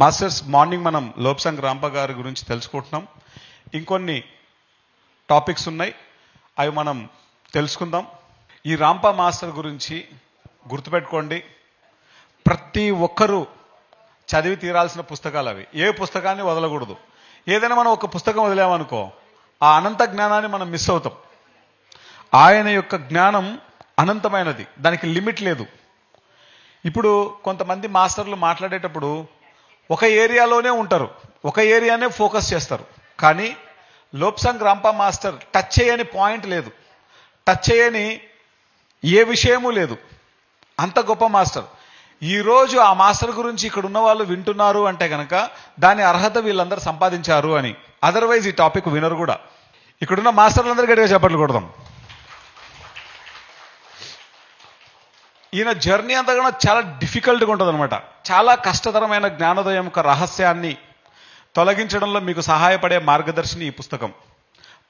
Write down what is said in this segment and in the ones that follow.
Masters, morning మనం లోప్సంగ్ రాంప గారి గురించి తెలుసుకుంటున్నాం. ఇంకొన్ని టాపిక్స్ ఉన్నాయి, అవి మనం తెలుసుకుందాం. ఈ రాంప మాస్టర్ గురించి గుర్తుపెట్టుకోండి, ప్రతి ఒక్కరూ చదివి తీరాల్సిన పుస్తకాలు అవి. ఏ పుస్తకాన్ని వదలకూడదు. ఏదైనా మనం ఒక పుస్తకం వదిలేమనుకో, ఆ అనంత జ్ఞానాన్ని మనం మిస్ అవుతాం. ఆయన యొక్క జ్ఞానం అనంతమైనది, దానికి లిమిట్ లేదు. ఇప్పుడు కొంతమంది మాస్టర్లు మాట్లాడేటప్పుడు ఒక ఏరియాలోనే ఉంటారు, ఒక ఏరియానే ఫోకస్ చేస్తారు. కానీ లోప్సంగ్ రాంప మాస్టర్ టచ్ చేయని పాయింట్ లేదు, టచ్ చేయని ఏ విషయమూ లేదు. అంత గొప్ప మాస్టర్. ఈరోజు ఆ మాస్టర్ గురించి ఇక్కడ ఉన్న వాళ్ళు వింటున్నారు అంటే కనుక దాని అర్హత వీళ్ళందరూ సంపాదించారు అని. అదర్వైజ్ ఈ టాపిక్ వినరు కూడా. ఇక్కడున్న మాస్టర్లందరూ గట్టిగా చప్పట్లు కొడదాం. ఈయన జర్నీ అంతా కూడా చాలా డిఫికల్ట్గా ఉంటుంది అనమాట. చాలా కష్టతరమైన జ్ఞానోదయం యొక్క రహస్యాన్ని తొలగించడంలో మీకు సహాయపడే మార్గదర్శిని ఈ పుస్తకం.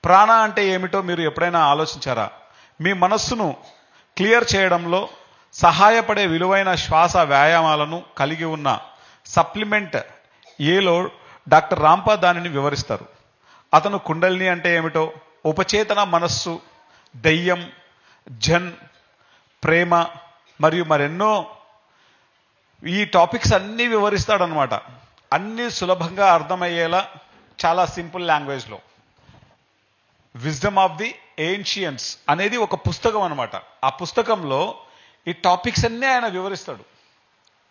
ప్రాణ అంటే ఏమిటో మీరు ఎప్పుడైనా ఆలోచించారా? మీ మనస్సును క్లియర్ చేయడంలో సహాయపడే విలువైన శ్వాస వ్యాయామాలను కలిగి ఉన్న సప్లిమెంట్ ఏలో డాక్టర్ రాంప దానిని వివరిస్తారు. అతను కుండలిని అంటే ఏమిటో, ఉపచేతన మనస్సు, దెయ్యం, జన్, ప్రేమ మరియు మరెన్నో ఈ టాపిక్స్ అన్నీ వివరిస్తాడనమాట. అన్నీ సులభంగా అర్థమయ్యేలా చాలా సింపుల్ లాంగ్వేజ్లో. విజ్డమ్ ఆఫ్ ది ఏన్షియన్స్ అనేది ఒక పుస్తకం అనమాట. ఆ పుస్తకంలో ఈ టాపిక్స్ అన్నీ ఆయన వివరిస్తాడు.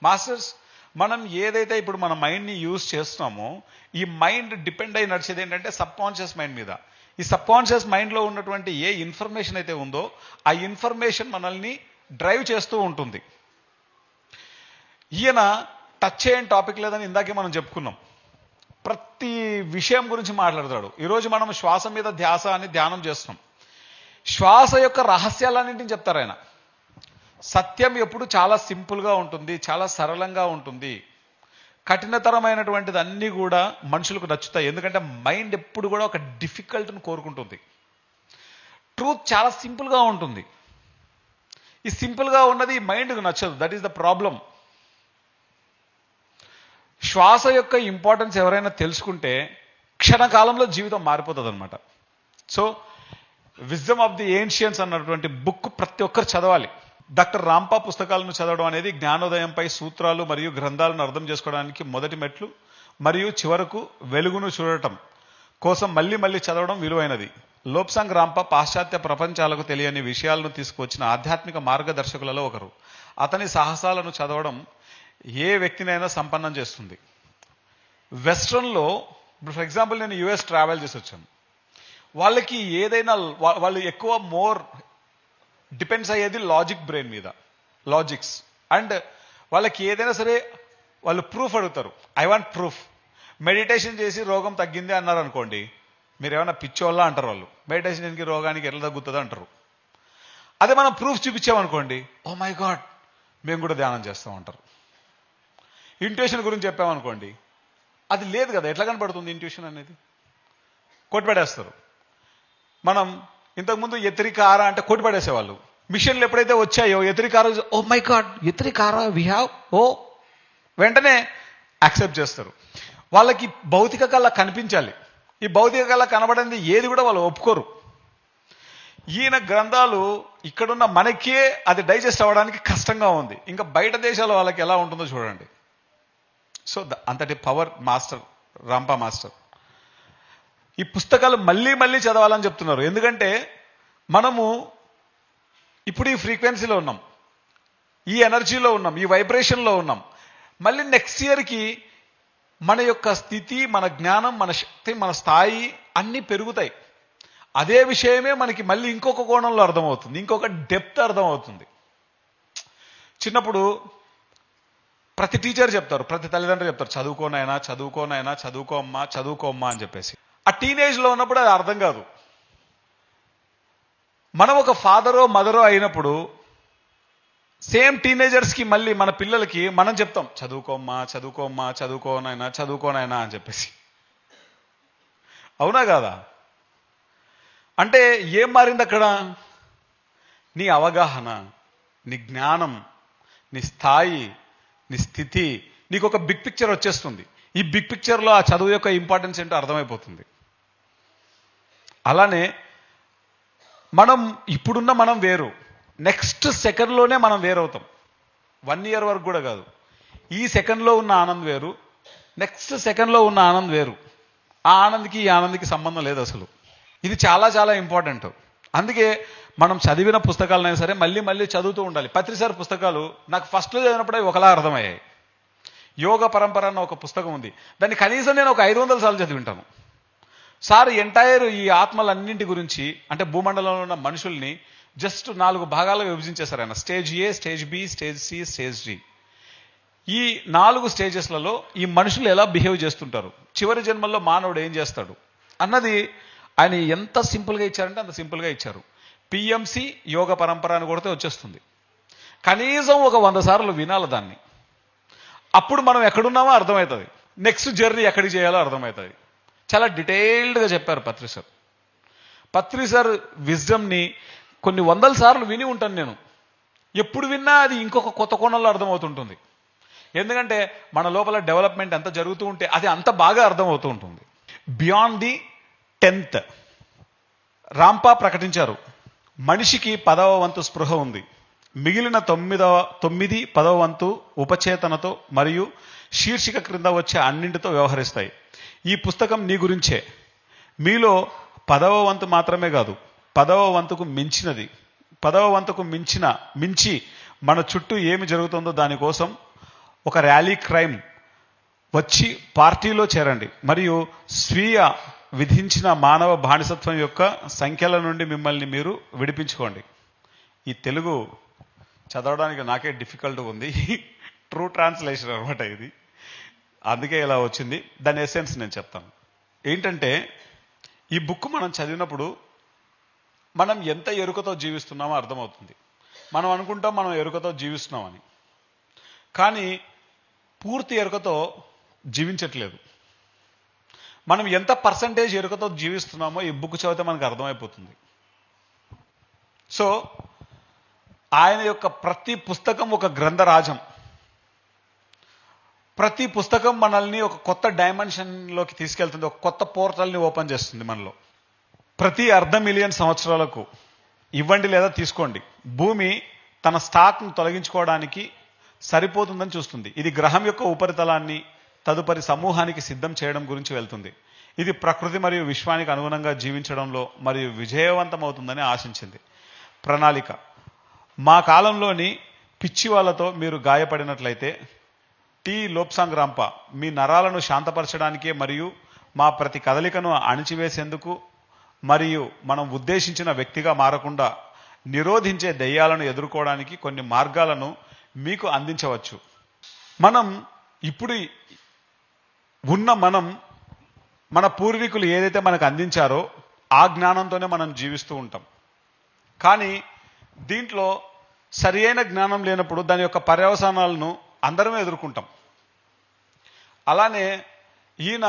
మాస్టర్స్, మనం ఏదైతే ఇప్పుడు మన మైండ్ని యూజ్ చేస్తున్నామో, ఈ మైండ్ డిపెండ్ అయి నడిచేది ఏంటంటే సబ్ కాన్షియస్ మైండ్ మీద. ఈ సబ్ కాన్షియస్ మైండ్లో ఉన్నటువంటి ఏ ఇన్ఫర్మేషన్ అయితే ఉందో ఆ ఇన్ఫర్మేషన్ మనల్ని డ్రైవ్ చేస్తూ ఉంటుంది. ఈయన టచ్ చేయని టాపిక్ లేదని ఇందాకే మనం చెప్పుకున్నాం. ప్రతి విషయం గురించి మాట్లాడతాడు. ఈరోజు మనం శ్వాస మీద ధ్యాస అని ధ్యానం చేస్తున్నాం. శ్వాస యొక్క రహస్యాలన్నింటిని చెప్తారు ఆయన. సత్యం ఎప్పుడు చాలా సింపుల్గా ఉంటుంది, చాలా సరళంగా ఉంటుంది. కఠినతరమైనటువంటిది అన్నీ కూడా మనుషులకు నచ్చుతాయి, ఎందుకంటే మైండ్ ఎప్పుడు కూడా ఒక డిఫికల్ట్ని కోరుకుంటుంది. ట్రూత్ చాలా సింపుల్గా ఉంటుంది. ఈ సింపుల్గా ఉన్నది ఈ మైండ్కి నచ్చదు. That is the problem. శ్వాస యొక్క ఇంపార్టెన్స్ ఎవరైనా తెలుసుకుంటే క్షణకాలంలో జీవితం మారిపోతుంది అనమాట. So wisdom of the ancients అన్నటువంటి బుక్ ప్రతి ఒక్కరు చదవాలి. డాక్టర్ రాంప పుస్తకాలను చదవడం అనేది జ్ఞానోదయంపై సూత్రాలు మరియు గ్రంథాలను అర్థం చేసుకోవడానికి మొదటి మెట్లు. మరియు చివరకు వెలుగును చూడటం కోసం మళ్ళీ మళ్ళీ చదవడం విలువైనది. లోప్సంగ్ రాంప పాశ్చాత్య ప్రపంచాలకు తెలియని విషయాలను తీసుకువచ్చిన ఆధ్యాత్మిక మార్గదర్శకులలో ఒకరు. అతని సాహసాలను చదవడం ఏ వ్యక్తినైనా సంపన్నం చేస్తుంది. వెస్ట్రన్లో, ఫర్ ఎగ్జాంపుల్ నేను యుఎస్ ట్రావెల్ చేసి వచ్చాను. వాళ్ళకి ఏదైనా వాళ్ళు ఎక్కువ మోర్ డిపెండ్స్ అయ్యేది లాజిక్ బ్రెయిన్ మీద, లాజిక్స్. అండ్ వాళ్ళకి ఏదైనా సరే వాళ్ళు ప్రూఫ్ అడుగుతారు. I want proof. మెడిటేషన్ చేసి రోగం తగ్గింది అన్నారు అనుకోండి, మీరు ఏమైనా పిచ్చోళ్ళ అంటారు వాళ్ళు. మెడిటేషన్కి రోగానికి ఎట్లా తగ్గుతుంది అంటారు. అదే మనం ప్రూఫ్ చూపించామనుకోండి, ఓ మై గాడ్ మేము కూడా ధ్యానం చేస్తామంటారు. ఇంట్యూషన్ గురించి చెప్పామనుకోండి, అది లేదు కదా, ఎట్లా కనపడుతుంది ఇంట్యూషన్ అనేది, కొట్టిపడేస్తారు. మనం ఇంతకుముందు ఎత్రికార అంటే కొట్టిపడేసేవాళ్ళు. మిషన్లు ఎప్పుడైతే వచ్చాయో ఎత్రికార, ఓ మై గాడ్ ఎత్రికార వి హ్యావ్, ఓ వెంటనే యాక్సెప్ట్ చేస్తారు. వాళ్ళకి భౌతిక కళ కనిపించాలి. ఈ భౌతిక కళ కనబడింది ఏది కూడా వాళ్ళు ఒప్పుకోరు. ఈయన గ్రంథాలు ఇక్కడున్న మనకే అది డైజెస్ట్ అవ్వడానికి కష్టంగా ఉంది, ఇంకా బయట దేశాల వాళ్ళకి ఎలా ఉంటుందో చూడండి. సో అంతటి పవర్ మాస్టర్ రాంప మాస్టర్. ఈ పుస్తకాలు మళ్ళీ మళ్ళీ చదవాలని చెప్తున్నారు. ఎందుకంటే మనము ఇప్పుడు ఈ ఫ్రీక్వెన్సీలో ఉన్నాం, ఈ ఎనర్జీలో ఉన్నాం, ఈ వైబ్రేషన్లో ఉన్నాం. మళ్ళీ నెక్స్ట్ ఇయర్కి మన యొక్క స్థితి, మన జ్ఞానం, మన శక్తి, మన స్థాయి అన్నీ పెరుగుతాయి. అదే విషయమే మనకి మళ్ళీ ఇంకొక కోణంలో అర్థమవుతుంది, ఇంకొక డెప్త్ అర్థమవుతుంది. చిన్నప్పుడు ప్రతి టీచర్ చెప్తారు, ప్రతి తల్లిదండ్రులు చెప్తారు, చదువుకోనైనా చదువుకోనైనా చదువుకోమ్మా చదువుకోమ్మా అని చెప్పేసి. ఆ టీనేజ్లో ఉన్నప్పుడు అది అర్థం కాదు. మనం ఒక ఫాదరో మదరో అయినప్పుడు సేమ్ టీనేజర్స్కి మళ్ళీ మన పిల్లలకి మనం చెప్తాం, చదువుకోమ్మా చదువుకోమ్మా చదువుకోనైనా చదువుకోనైనా అని చెప్పేసి. అవునా కాదా? అంటే ఏం మారింది అక్కడ? నీ అవగాహన, నీ జ్ఞానం, నీ స్థాయి, నీ స్థితి, నీకు ఒక బిగ్ పిక్చర్ వచ్చేస్తుంది. ఈ బిగ్ పిక్చర్లో ఆ చదువు యొక్క ఇంపార్టెన్స్ ఏంటో అర్థమైపోతుంది. అలానే ఇప్పుడున్న మనం వేరు, నెక్స్ట్ సెకండ్లోనే మనం వేరవుతాం. 1 year వరకు కూడా కాదు. ఈ సెకండ్లో ఉన్న ఆనంద్ వేరు, నెక్స్ట్ సెకండ్లో ఉన్న ఆనంద్ వేరు. ఆ ఆనంద్కి ఈ ఆనంద్కి సంబంధం లేదు అసలు. ఇది చాలా చాలా ఇంపార్టెంట్. అందుకే మనం చదివిన పుస్తకాలైనా సరే మళ్ళీ మళ్ళీ చదువుతూ ఉండాలి. పత్రిసారి పుస్తకాలు నాకు ఫస్ట్లో చదివినప్పుడే ఒకలా అర్థమయ్యాయి. యోగ పరంపర అన్న ఒక పుస్తకం ఉంది, దాన్ని కనీసం నేను ఒక 500 సార్లు చదివింటాను. సార్ ఎంటైర్ ఈ ఆత్మలన్నింటి గురించి, అంటే భూమండలంలో ఉన్న మనుషుల్ని జస్ట్ 4 భాగాలుగా విభజించేశారు ఆయన. Stage A, stage B, stage C, stage D. ఈ 4 స్టేజెస్లలో ఈ మనుషులు ఎలా బిహేవ్ చేస్తుంటారు, చివరి జన్మల్లో మానవుడు ఏం చేస్తాడు అన్నది ఆయన ఎంత సింపుల్గా ఇచ్చారంటే అంత సింపుల్గా ఇచ్చారు. పిఎంసి యోగ పరంపర అని కొడితే వచ్చేస్తుంది. కనీసం ఒక 100 సార్లు వినాలి దాన్ని. అప్పుడు మనం ఎక్కడున్నామో అర్థమవుతుంది, నెక్స్ట్ జర్నీ ఎక్కడికి చేయాలో అర్థమవుతుంది. చాలా డీటెయిల్డ్గా చెప్పారు పత్రి సార్ విజ్డమ్ని కొన్ని 100 సార్లు విని ఉంటాను నేను. ఎప్పుడు విన్నా అది ఇంకొక కొత్త కోణంలో అర్థమవుతుంటుంది. ఎందుకంటే మన లోపల డెవలప్మెంట్ ఎంత జరుగుతూ ఉంటే అది అంత బాగా అర్థమవుతూ ఉంటుంది. బియాండ్ ది 10th రాంపా ప్రకటించారు, మనిషికి 10వ వంతు స్పృహ ఉంది, మిగిలిన 9, 10వ వంతు ఉపచేతనతో మరియు శీర్షిక క్రింద వచ్చే అన్నింటితో వ్యవహరిస్తాయి. ఈ పుస్తకం నీ గురించే. మీలో 10వ వంతు మాత్రమే కాదు, 10వ వంతుకు మించినది, 10వ వంతుకు మించి మన చుట్టూ ఏమి జరుగుతుందో దానికోసం ఒక ర్యాలీ క్రైమ్ వచ్చి పార్టీలో చేరండి మరియు స్వీయ విధించిన మానవ బానిసత్వం యొక్క సంఖ్యల నుండి మిమ్మల్ని మీరు విడిపించుకోండి. ఈ తెలుగు చదవడానికి నాకే డిఫికల్ట్ ఉంది. ట్రూ ట్రాన్స్లేషన్ అనమాట ఇది, అందుకే ఇలా వచ్చింది. దాని ఎసెన్స్ నేను చెప్తాను. ఏంటంటే ఈ బుక్ మనం చదివినప్పుడు మనం ఎంత ఎరుకతో జీవిస్తున్నామో అర్థమవుతుంది. మనం అనుకుంటాం మనం ఎరుకతో జీవిస్తున్నామని, కానీ పూర్తి ఎరుకతో జీవించట్లేదు. మనం ఎంత పర్సంటేజ్ ఎరుకతో జీవిస్తున్నామో ఈ బుక్ చదివితే మనకు అర్థమైపోతుంది. సో ఆయన యొక్క ప్రతి పుస్తకం ఒక గ్రంథరాజం. ప్రతి పుస్తకం మనల్ని ఒక కొత్త డైమెన్షన్లోకి తీసుకెళ్తుంది, ఒక కొత్త పోర్టల్ని ఓపెన్ చేస్తుంది మనలో. ప్రతి 500,000,000 సంవత్సరాలకు ఇవ్వండి లేదా తీసుకోండి, భూమి తన స్టాక్ను తొలగించుకోవడానికి సరిపోతుందని చూస్తుంది. ఇది గ్రహం యొక్క ఉపరితలాన్ని తదుపరి సమూహానికి సిద్ధం చేయడం గురించి వెళ్తుంది. ఇది ప్రకృతి మరియు విశ్వానికి అనుగుణంగా జీవించడంలో మరియు విజయవంతమవుతుందని ఆశించింది. ప్రణాళిక. మా కాలంలోని పిచ్చి వాళ్ళతో మీరు గాయపడినట్లయితే టీ లోప్సాంగ్ రాంపా మీ నరాలను శాంతపరచడానికే మరియు మా ప్రతి కదలికను అణిచివేసేందుకు మరియు మనం ఉద్దేశించిన వ్యక్తిగా మారకుండా నిరోధించే దెయ్యాలను ఎదుర్కోవడానికి కొన్ని మార్గాలను మీకు అందించవచ్చు. ఇప్పుడు మన పూర్వీకులు ఏదైతే మనకు అందించారో ఆ జ్ఞానంతోనే మనం జీవిస్తూ ఉంటాం. కానీ దీంట్లో సరి అయిన జ్ఞానం లేనప్పుడు దాని యొక్క పర్యవసానాలను అందరమే ఎదుర్కొంటాం. అలానే ఈయన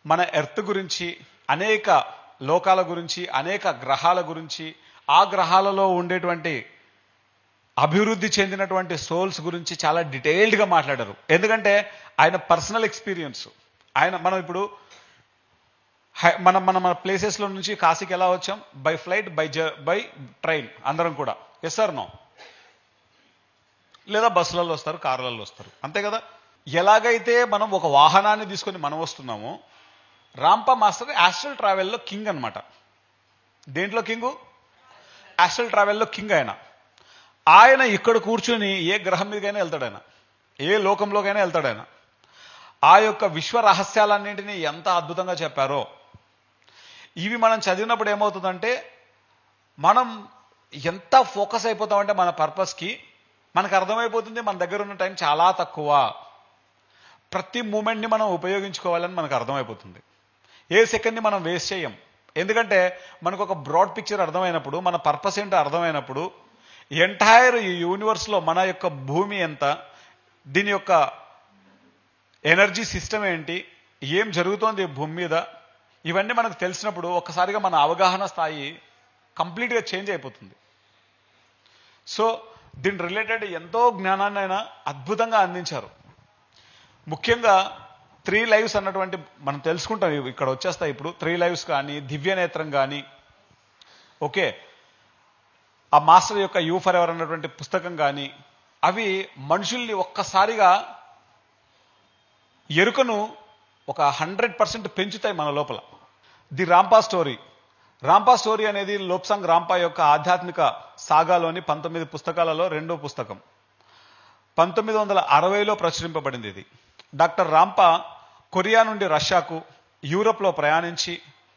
మన ఎర్త్ గురించి, అనేక లోకాల గురించి, అనేక గ్రహాల గురించి, ఆ గ్రహాలలో ఉండేటువంటి అభివృద్ధి చెందినటువంటి సోల్స్ గురించి చాలా డీటెయిల్డ్గా మాట్లాడారు. ఎందుకంటే ఆయన పర్సనల్ ఎక్స్పీరియన్స్. మనం ఇప్పుడు మన ప్లేసెస్లో నుంచి కాశీకి ఎలా వచ్చాం? బై ఫ్లైట్, బై ట్రైన్, అందరం కూడా. Yes or no? లేదా బస్సులలో వస్తారు, కార్లలో వస్తారు, అంతే కదా. ఎలాగైతే మనం ఒక వాహనాన్ని తీసుకొని మనం వస్తున్నామో, రాంపా మాస్టర్ యాస్ట్రల్ ట్రావెల్లో కింగ్ అనమాట. దేంట్లో కింగు? Astral ట్రావెల్లో king. ఆయన ఇక్కడ కూర్చుని ఏ గ్రహం మీదకైనా వెళ్తాడు, ఆయన ఏ లోకంలోకైనా వెళ్తాడు. ఆయన ఆ యొక్క విశ్వ రహస్యాలన్నింటినీ ఎంత అద్భుతంగా చెప్పారో. ఇవి మనం చదివినప్పుడు ఏమవుతుందంటే మనం ఎంత ఫోకస్ అయిపోతామంటే మన పర్పస్కి, మనకు అర్థమైపోతుంది మన దగ్గర ఉన్న టైం చాలా తక్కువ, ప్రతి మూమెంట్ని మనం ఉపయోగించుకోవాలని మనకు అర్థమైపోతుంది. ఏ సెకండ్ని మనం వేస్ట్ చేయం. ఎందుకంటే మనకు ఒక బ్రాడ్ పిక్చర్ అర్థమైనప్పుడు, మన పర్పస్ ఏంటో అర్థమైనప్పుడు, ఎంటైర్ ఈ యూనివర్స్లో మన యొక్క భూమి ఎంత, దీని యొక్క ఎనర్జీ సిస్టమ్ ఏంటి, ఏం జరుగుతోంది భూమి మీద, ఇవన్నీ మనకు తెలిసినప్పుడు ఒక్కసారిగా మన అవగాహన స్థాయి కంప్లీట్గా చేంజ్ అయిపోతుంది. సో దీని రిలేటెడ్ ఎంతో జ్ఞానాన్ని ఆయన అద్భుతంగా అందించారు. ముఖ్యంగా 3 లైవ్స్ అన్నటువంటి మనం తెలుసుకుంటాం, ఇక్కడ వచ్చేస్తాయి ఇప్పుడు 3 లైవ్స్ కానీ, దివ్య నేత్రం కానీ, ఓకే, ఆ మాస్టర్ యొక్క యూ ఫర్ ఎవర్ అన్నటువంటి పుస్తకం కానీ, అవి మనుషుల్ని ఒక్కసారిగా ఎరుకను ఒక 100% పెంచుతాయి మన లోపల. ది రాంపా స్టోరీ అనేది లోప్సాంగ్ రాంపా యొక్క ఆధ్యాత్మిక సాగాలోని 19 పుస్తకాలలో 2వ పుస్తకం. 1960లో ప్రచురింపబడింది ఇది. డాక్టర్ రాంపా కొరియా నుండి రష్యాకు, యూరోప్లో ప్రయాణించి,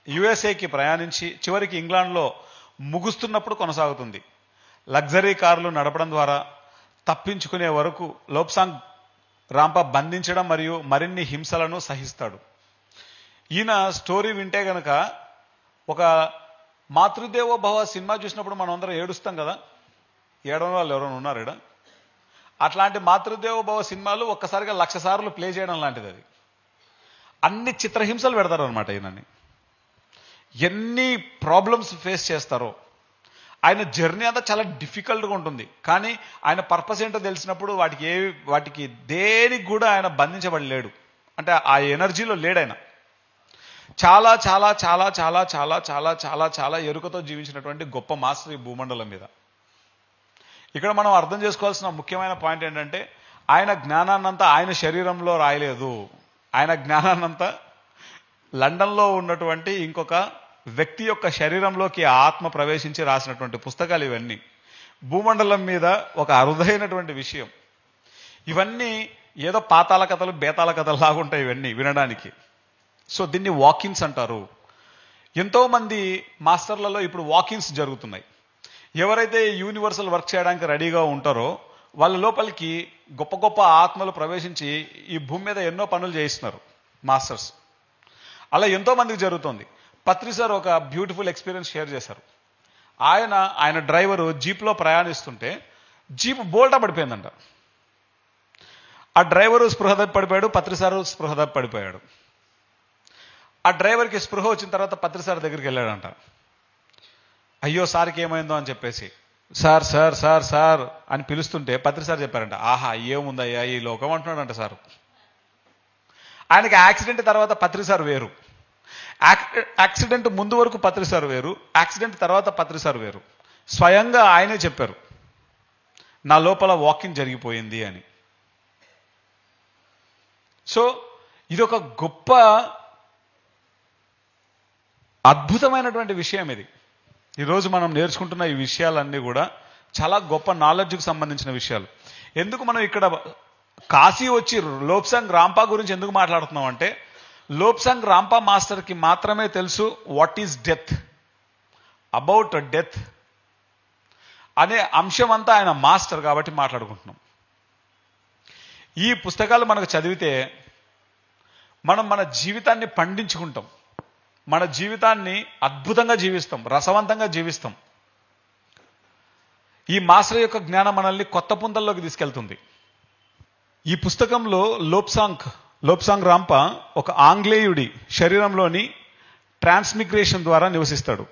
యుఎస్ఏకి ప్రయాణించి, చివరికి ఇంగ్లాండ్లో ముగుస్తున్నప్పుడు కొనసాగుతుంది. లగ్జరీ కార్లు నడపడం ద్వారా తప్పించుకునే వరకు లోప్సాంగ్ రాంపా బంధించడం మరియు మరిన్ని హింసలను సహిస్తాడు. ఈయన స్టోరీ వింటే గనక ఒక మాతృదేవో భవ సినిమా చూసినప్పుడు మనం అందరం ఏడుస్తాం కదా, ఏడవని వాళ్ళు ఎవరైనా ఉన్నారు ఇక్కడ? అట్లాంటి మాతృదేవో భవ సినిమాలు ఒక్కసారిగా 1,00,000 సార్లు ప్లే చేయడం లాంటిది అది. అన్ని చిత్రహింసలు పెడతారు అనమాట ఈయనని. ఎన్ని ప్రాబ్లమ్స్ ఫేస్ చేస్తారో. ఆయన జర్నీ అంతా చాలా డిఫికల్ట్గా ఉంటుంది, కానీ ఆయన పర్పస్ ఏంటో తెలిసినప్పుడు వాటికి దేనికి కూడా ఆయన బంధించబడలేడు. అంటే ఆ ఎనర్జీలో లేడు ఆయన. చాలా చాలా చాలా చాలా చాలా చాలా చాలా చాలా ఎరుకతో జీవించినటువంటి గొప్ప మాస్టర్ ఈ భూమండలం మీద. ఇక్కడ మనం అర్థం చేసుకోవాల్సిన ముఖ్యమైన పాయింట్ ఏంటంటే, ఆయన జ్ఞానాన్నంతా ఆయన శరీరంలో రాయలేదు. ఆయన జ్ఞానాన్నంతా లండన్లో ఉన్నటువంటి ఇంకొక వ్యక్తి యొక్క శరీరంలోకి ఆత్మ ప్రవేశించి రాసినటువంటి పుస్తకాలు ఇవన్నీ. భూమండలం మీద ఒక అరుదైనటువంటి విషయం. ఇవన్నీ ఏదో పాతాల కథలు, బేతాల కథలు లాగుంటాయి ఇవన్నీ వినడానికి. సో దీన్ని వాకిన్స్ అంటారు. ఎంతో మంది మాస్టర్లలో ఇప్పుడు వాకిన్స్ జరుగుతున్నాయి. ఎవరైతే యూనివర్సల్ వర్క్ చేయడానికి రెడీగా ఉంటారో వాళ్ళ లోపలికి గొప్ప గొప్ప ఆత్మలు ప్రవేశించి ఈ భూమి మీద ఎన్నో పనులు చేయిస్తున్నారు మాస్టర్స్. అలా ఎంతో మందికి జరుగుతుంది. పత్రి సార్ ఒక బ్యూటిఫుల్ ఎక్స్పీరియన్స్ షేర్ చేశారు. ఆయన డ్రైవరు జీప్లో ప్రయాణిస్తుంటే జీప్ బోల్టా పడిపోయిందంట. ఆ డ్రైవరు స్పృహ తప్పి పడిపోయాడు, పత్రి సారు స్పృహ తప్పి పడిపోయాడు. ఆ డ్రైవర్కి స్పృహ వచ్చిన తర్వాత పత్రి సార్ దగ్గరికి వెళ్ళాడంట. అయ్యో సార్కి ఏమైందో అని చెప్పేసి, సార్ సార్ సార్ సార్ అని పిలుస్తుంటే పత్రి సార్ చెప్పారంట, ఆహా ఏముందయ్యా ఈ లోకం అంటున్నాడంట సార్. ఆయనకి యాక్సిడెంట్ తర్వాత పత్రి సార్ వేరు, యాక్సిడెంట్ ముందు వరకు పత్రి సార్ వేరు, యాక్సిడెంట్ తర్వాత పత్రి సార్ వేరు. స్వయంగా ఆయనే చెప్పారు, నా లోపల వాకింగ్ జరిగిపోయింది అని. సో ఇది ఒక గొప్ప అద్భుతమైనటువంటి విషయం ఇది. ఈరోజు మనం నేర్చుకుంటున్న ఈ విషయాలన్నీ కూడా చాలా గొప్ప నాలెడ్జ్కి సంబంధించిన విషయాలు. ఎందుకు మనం ఇక్కడ కాశీ వచ్చి లోప్సాంగ్ రాంపా గురించి ఎందుకు మాట్లాడుతున్నాం అంటే, లోప్సాంగ్ రాంపా మాస్టర్కి మాత్రమే తెలుసు what is death, about death అనే అంశం అంతా ఆయన మాస్టర్ కాబట్టి మాట్లాడుకుంటున్నాం. ఈ పుస్తకాలు మనకు చదివితే మనం మన జీవితాన్ని పండించుకుంటాం, మన జీవితాన్ని అద్భుతంగా జీవిస్తాం, రసవంతంగా జీవిస్తాం. ఈ మాస్టర్ యొక్క జ్ఞానం మనల్ని కొత్త పుంతల్లోకి తీసుకెళ్తుంది. ఈ పుస్తకంలో లోప్సాంగ్ రాంపా ఒక ఆంగ్లేయుడి శరీరంలోని ట్రాన్స్మిగ్రేషన్ ద్వారా నివసిస్తాడు.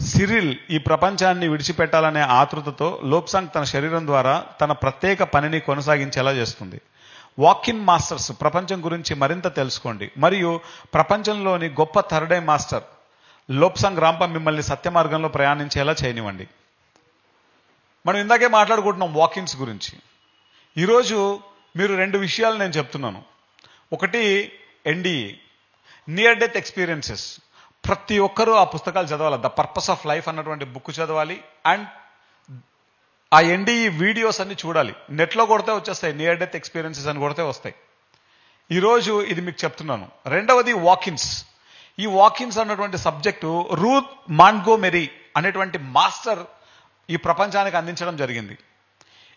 సిరిల్ ఈ ప్రపంచాన్ని విడిచిపెట్టాలనే ఆతృతతో లోప్సాంగ్ తన శరీరం ద్వారా తన ప్రత్యేక పనిని కొనసాగించేలా చేస్తుంది. వాకిన్ మాస్టర్స్ ప్రపంచం గురించి మరింత తెలుసుకోండి మరియు ప్రపంచంలోని గొప్ప third I master Lopsang Rampa మిమ్మల్ని సత్య మార్గంలో ప్రయాణించేలా చేయనివ్వండి. మనం ఇందాకే మాట్లాడుకుంటున్నాం వాకిన్స్ గురించి. ఈరోజు మీరు 2 విషయాలు నేను చెప్తున్నాను. ఒకటి ఎన్డీఏ, నియర్ డెత్ ఎక్స్పీరియన్సెస్. ప్రతి ఒక్కరూ ఆ పుస్తకాలు చదవాలి. ద పర్పస్ ఆఫ్ లైఫ్ అన్నటువంటి బుక్ చదవాలి. అండ్ ఆ ఎన్డీఈ వీడియోస్ అన్ని చూడాలి. నెట్లో కొడితే వచ్చేస్తాయి, నియర్ డెత్ ఎక్స్పీరియన్సెస్ అని కొడితే వస్తాయి. ఈరోజు ఇది మీకు చెప్తున్నాను. రెండవది వాకిన్స్. ఈ వాకిన్స్ అన్నటువంటి సబ్జెక్టు రూత్ మాంట్గోమెరీ అనేటువంటి మాస్టర్ ఈ ప్రపంచానికి అందించడం జరిగింది.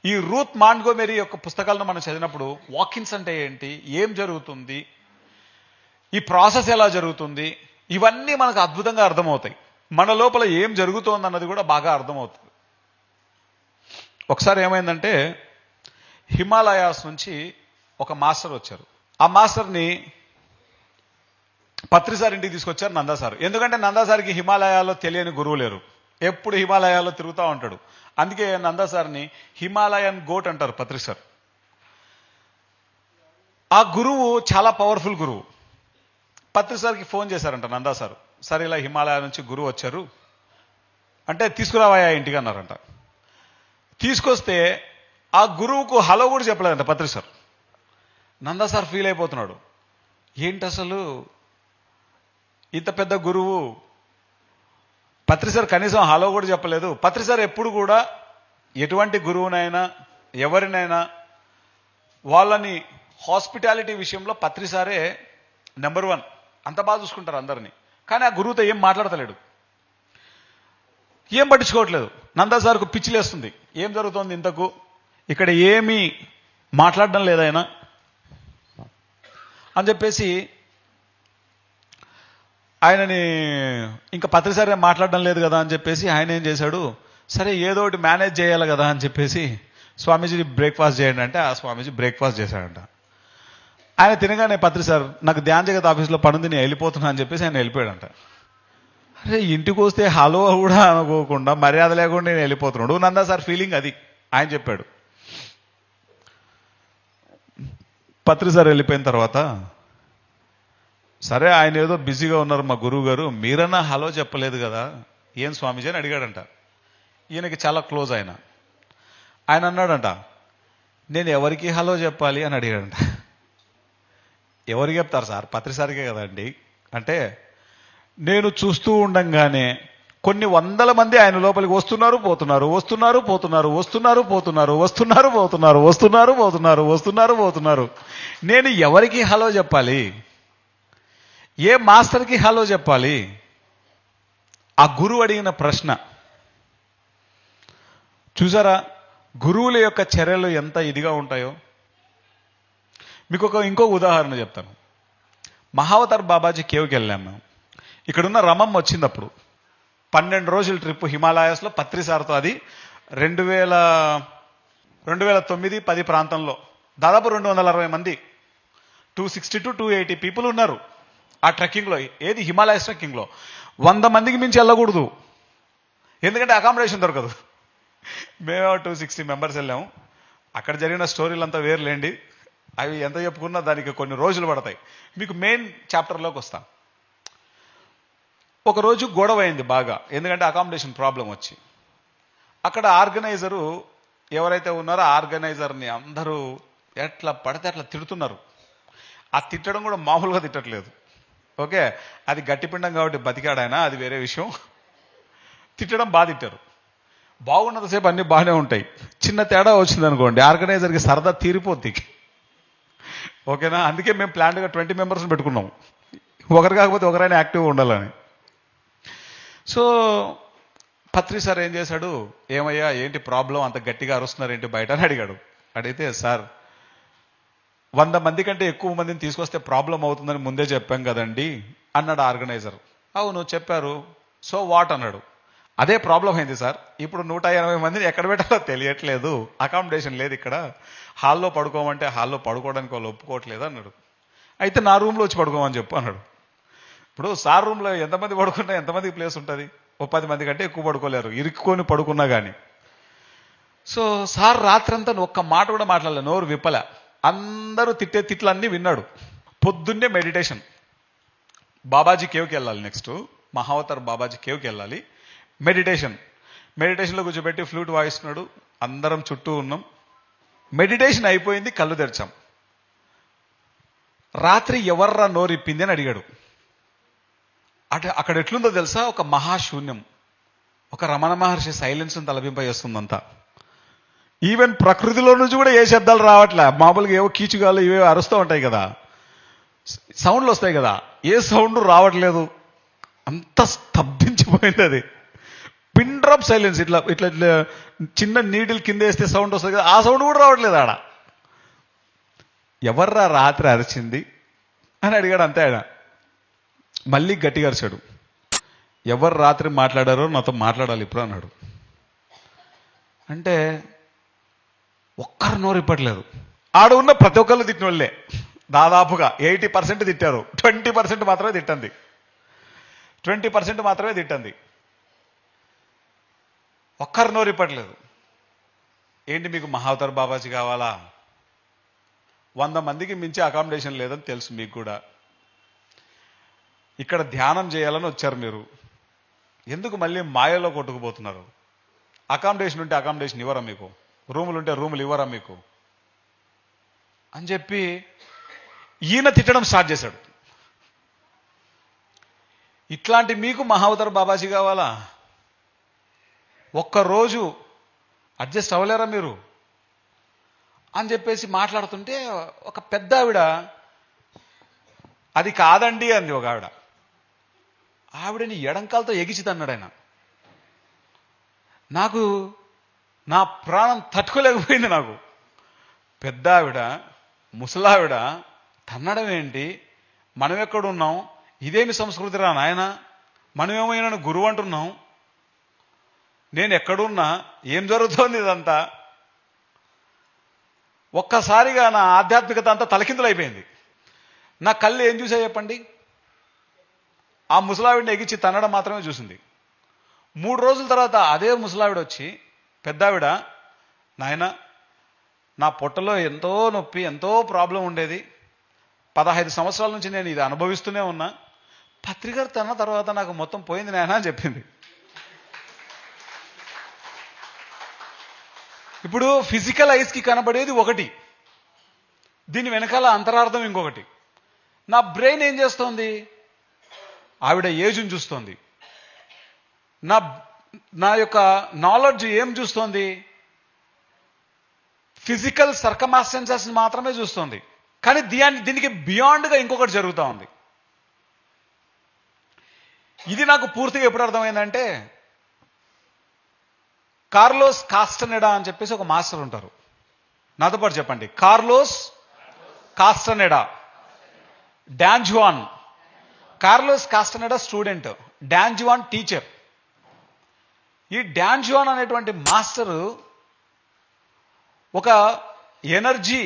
ఈ రూత్ మాంట్గోమెరీ యొక్క పుస్తకాలను మనం చదివినప్పుడు వాకిన్స్ అంటే ఏంటి, ఏం జరుగుతుంది, ఈ ప్రాసెస్ ఎలా జరుగుతుంది, ఇవన్నీ మనకు అద్భుతంగా అర్థమవుతాయి. మన లోపల ఏం జరుగుతోంది అన్నది కూడా బాగా అర్థమవుతుంది. ఒకసారి ఏమైందంటే, హిమాలయాస్ నుంచి ఒక మాస్టర్ వచ్చారు. ఆ మాస్టర్ని పత్రి సార్ ఇంటికి తీసుకొచ్చారు నందా సార్. ఎందుకంటే నందా సార్కి హిమాలయాల్లో తెలియని గురువు లేరు, ఎప్పుడు హిమాలయాల్లో తిరుగుతూ ఉంటాడు. అందుకే నందా సార్ని హిమాలయన్ గోట్ అంటారు పత్రి సార్. ఆ గురువు చాలా పవర్ఫుల్ గురువు. పత్రి సార్కి ఫోన్ చేశారంట నందా సార్, సార్ ఇలా హిమాలయ నుంచి గురువు వచ్చారు అంటే తీసుకురావాయా ఇంటికి అన్నారంట. తీసుకొస్తే ఆ గురువుకు హలో కూడా చెప్పలేదంట పత్రి సార్. నందా సార్ ఫీల్ అయిపోతున్నాడు, ఏంటి అసలు ఇంత పెద్ద గురువు, పత్రి సార్ కనీసం హలో కూడా చెప్పలేదు. పత్రి సార్ ఎప్పుడు కూడా ఎటువంటి గురువునైనా ఎవరినైనా వాళ్ళని హాస్పిటాలిటీ విషయంలో పత్రి సారే నెంబర్ 1, అంత బాగా చూసుకుంటారు అందరినీ. కానీ ఆ గురువుతో ఏం మాట్లాడతలేడు, ఏం పట్టించుకోవట్లేదు. నందా సార్కు పిచ్చిలేస్తుంది, ఏం జరుగుతోంది ఇంతకు, ఇక్కడ ఏమీ మాట్లాడడం లేదాయన అని చెప్పేసి ఆయనని ఇంకా పత్రి సార్ మాట్లాడడం లేదు కదా అని చెప్పేసి ఆయన ఏం చేశాడు, సరే ఏదో ఒకటి మేనేజ్ చేయాలి కదా అని చెప్పేసి స్వామీజీ బ్రేక్ఫాస్ట్ చేయండి అంటే ఆ స్వామీజీ బ్రేక్ఫాస్ట్ చేశాడంట. ఆయన తినగానే పత్రి సార్ నాకు ధ్యాన్ జగత్ ఆఫీస్లో పనుంది నేను వెళ్ళిపోతున్నా అని చెప్పేసి ఆయన వెళ్ళిపోయాడంట. అరే ఇంటికి వస్తే హలో కూడా అనుకోకుండా మర్యాద లేకుండా నేను వెళ్ళిపోతున్నాడు. నందా సార్ ఫీలింగ్ అది, ఆయన చెప్పాడు. పత్రి సార్ వెళ్ళిపోయిన తర్వాత సరే ఆయన ఏదో బిజీగా ఉన్నారు మా గురువు గారు, మీరన్నా హలో చెప్పలేదు కదా ఏం స్వామీజీ అని అడిగాడంట. ఈయనకి చాలా క్లోజ్ ఆయన అన్నాడంట, నేను ఎవరికి హలో చెప్పాలి అని అడిగాడంట. ఎవరికి చెప్తారు సార్, పత్రి సార్కే కదండి అంటే, నేను చూస్తూ ఉండంగానే కొన్ని వందల మంది ఆయన లోపలికి వస్తున్నారు పోతున్నారు, వస్తున్నారు పోతున్నారు, వస్తున్నారు పోతున్నారు, వస్తున్నారు పోతున్నారు, వస్తున్నారు పోతున్నారు, వస్తున్నారు పోతున్నారు. నేను ఎవరికి హలో చెప్పాలి, ఏ మాస్టర్కి హలో చెప్పాలి? ఆ గురువు అడిగిన ప్రశ్న చూసారా, గురువుల యొక్క చర్యలు ఎంత ఇదిగా ఉంటాయో. మీకు ఇంకో ఉదాహరణ చెప్తాను. మహావతార్ బాబాజీ కేవ్కి వెళ్ళాం మేము. ఇక్కడున్న రమమ్మ వచ్చింది అప్పుడు 12 రోజుల ట్రిప్ హిమాలయాస్లో పత్రి సార్తో. అది 2009-10 ప్రాంతంలో దాదాపు 260 మంది 260 to 280 పీపుల్ ఉన్నారు ఆ ట్రెక్కింగ్లో. ఏది హిమాలయస్ ట్రెక్కింగ్లో 100 మందికి మించి వెళ్ళకూడదు, ఎందుకంటే అకామిడేషన్ దొరకదు. మేము 260 మెంబర్స్ వెళ్ళాము. అక్కడ జరిగిన స్టోరీలు అంతా వేరులేండి, అవి ఎంత చెప్పుకున్నా దానికి కొన్ని రోజులు పడతాయి. మీకు మెయిన్ చాప్టర్లోకి వస్తా. ఒకరోజు గొడవ అయింది బాగా, ఎందుకంటే అకామిడేషన్ ప్రాబ్లం వచ్చి. అక్కడ ఆర్గనైజరు ఎవరైతే ఉన్నారో ఆర్గనైజర్ని అందరూ ఎట్లా పడితే అట్లా తిడుతున్నారు. ఆ తిట్టడం కూడా మామూలుగా తిట్టట్లేదు, ఓకే, అది గట్టిపిండం కాబట్టి బతికాడు ఆయన, అది వేరే విషయం. తిట్టడం బాగా తిట్టారు. బాగున్నంతసేపు అన్ని బాగానే ఉంటాయి, చిన్న తేడా వచ్చింది అనుకోండి ఆర్గనైజర్కి సరదా తీరిపోద్ది, ఓకేనా. అందుకే మేము ప్లాన్గా 20 మెంబర్స్ని పెట్టుకున్నాం, ఒకరు కాకపోతే ఒకరైనా యాక్టివ్గా ఉండాలని. సో పత్రి సార్ ఏం చేశాడు, ఏమయ్యా ఏంటి ప్రాబ్లం, అంత గట్టిగా అరుస్తున్నారు ఏంటి బయట అని అడిగాడు. అడిగితే సార్ 100 మంది కంటే ఎక్కువ మందిని తీసుకొస్తే ప్రాబ్లం అవుతుందని ముందే చెప్పాం కదండి అన్నాడు ఆర్గనైజర్. అవును చెప్పారు, సో వాట్ అన్నాడు. అదే ప్రాబ్లం అయింది సార్, ఇప్పుడు 180 మందిని ఎక్కడ పెట్టాలో తెలియట్లేదు, అకామిడేషన్ లేదు ఇక్కడ, హాల్లో పడుకోమంటే హాల్లో పడుకోవడానికి వాళ్ళు ఒప్పుకోవట్లేదు అన్నాడు. అయితే నా రూమ్లో వచ్చి పడుకోమని చెప్పు అన్నాడు. ఇప్పుడు సార్ రూమ్లో ఎంతమంది పడుకున్నా ఎంతమందికి ప్లేస్ ఉంటుంది, 10 మంది కంటే ఎక్కువ పడుకోలేరు, ఇరుక్కుని పడుకున్నా కానీ. సో సార్ రాత్రంతా ఒక్క మాట కూడా మాట్లాడలే, నోరు విప్పలే, అందరూ తిట్టే తిట్లన్నీ విన్నాడు. పొద్దున్నే మెడిటేషన్, బాబాజీ కేవ్కి వెళ్ళాలి, నెక్స్ట్ మహావతార్ బాబాజీ కేవ్కి వెళ్ళాలి. మెడిటేషన్లో కూర్చోబెట్టి ఫ్లూట్ వాయిస్తున్నాడు, అందరం చుట్టూ ఉన్నాం. మెడిటేషన్ అయిపోయింది, కళ్ళు తెరిచాం. రాత్రి ఎవర్రా నోరిప్పింది అని అడిగాడు. అక్కడ ఎట్లుందో తెలుసా, ఒక మహాశూన్యం, ఒక రమణ మహర్షి సైలెన్స్ తలపింపజేస్తుందంతా. ఈవెన్ ప్రకృతిలో నుంచి కూడా ఏ శబ్దాలు రావట్లే, మామూలుగా ఏవో కీచుగాలు ఇవేవో అరుస్తూ ఉంటాయి కదా, సౌండ్లు వస్తాయి కదా, ఏ సౌండ్ రావట్లేదు, అంత స్తబ్దించిపోయింది. అది పిన్ డ్రాప్ సైలెన్స్, ఇట్లా ఇట్లా ఇట్లా చిన్న నీడిల్ కింద వేస్తే సౌండ్ వస్తుంది కదా, ఆ సౌండ్ కూడా రావట్లేదు ఆడ. ఎవర్రా రాత్రి అరిచింది అని అడిగాడు, అంతే. ఆయన మళ్ళీ గట్టిగా అరిచాడు, ఎవరు రాత్రి మాట్లాడారో నాతో మాట్లాడాలి ఇప్పుడు అన్నాడు. అంటే ఒక్కరు నోరు ఇప్పట్లేదు. ఆడ ఉన్న ప్రతి ఒక్కళ్ళు తిట్టిన వాళ్ళే, దాదాపుగా 80% తిట్టారు, 20% మాత్రమే తిట్టండి, 20% మాత్రమే తిట్టండి. ఒక్కరు నోరు ఇప్పట్లేదు. ఏంటి మీకు మహావతార్ బాబాజీ కావాలా, 100 మందికి మించి అకామిడేషన్ లేదని తెలుసు మీకు కూడా. ఇక్కడ ధ్యానం చేయాలని వచ్చారు మీరు, ఎందుకు మళ్ళీ మాయలో కొట్టుకుపోతున్నారు? అకామిడేషన్ ఉంటే అకామిడేషన్ ఇవ్వరా మీకు? రూములు ఉంటే రూములు ఇవ్వరా మీకు అని చెప్పి ఈయన తిట్టడం స్టార్ట్ చేశాడు. ఇట్లాంటి మీకు మహావతార్ బాబాజీ కావాలా? ఒక్కరోజు అడ్జస్ట్ అవ్వలేరా మీరు అని చెప్పేసి మాట్లాడుతుంటే ఒక పెద్ద ఆవిడ, అది కాదండి అంది ఒక ఆవిడ. ఆవిడని ఎడంకాలతో ఎగిచి తన్నాడు ఆయన. నాకు నా ప్రాణం తట్టుకోలేకపోయింది. నాకు పెద్ద ఆవిడ, ముసలావిడ తన్నడం ఏంటి? మనం ఎక్కడున్నాం? ఇదేమి సంస్కృతి రా నాయన? మనమేమైనా గురువు అంటున్నాం? నేను ఎక్కడున్నా? ఏం జరుగుతోంది ఇదంతా? ఒక్కసారిగా నా ఆధ్యాత్మికత అంతా తలకిందులైపోయింది. నా కళ్ళు ఏం చూసాయి చెప్పండి? ఆ ముసలావిడిని ఎగిచి తన్నడం మాత్రమే చూసింది. 3 రోజుల తర్వాత అదే ముసలావిడ వచ్చి, పెద్దావిడ, నాయన నా పొట్టలో ఎంతో నొప్పి, ఎంతో ప్రాబ్లం ఉండేది, 15 సంవత్సరాల నుంచి నేను ఇది అనుభవిస్తూనే ఉన్నా, పత్రిక తన్న తర్వాత నాకు మొత్తం పోయింది నాయన అని చెప్పింది. ఇప్పుడు ఫిజికల్ ఐస్కి కనబడేది ఒకటి, దీని వెనకాల అంతరార్థం ఇంకొకటి. నా బ్రెయిన్ ఏం చేస్తోంది? ఆవిడ ఏజ్ని చూస్తోంది. నా యొక్క నాలెడ్జ్ ఏం చూస్తోంది? ఫిజికల్ సర్కమాస్టెన్సెస్ మాత్రమే చూస్తోంది. కానీ దీనికి బియాండ్గా ఇంకొకటి జరుగుతూ ఉంది. ఇది నాకు పూర్తిగా ఎప్పుడు అర్థమైందంటే, కార్లోస్ కాస్టనెడా అని చెప్పేసి ఒక మాస్టర్ ఉంటారు. నాతో పాటు చెప్పండి, Carlos Castaneda. Don Juan. Carlos Castaneda student, Don Juan teacher. ఈ డాన్ జువాన్ అనేటువంటి మాస్టరు ఒక ఎనర్జీ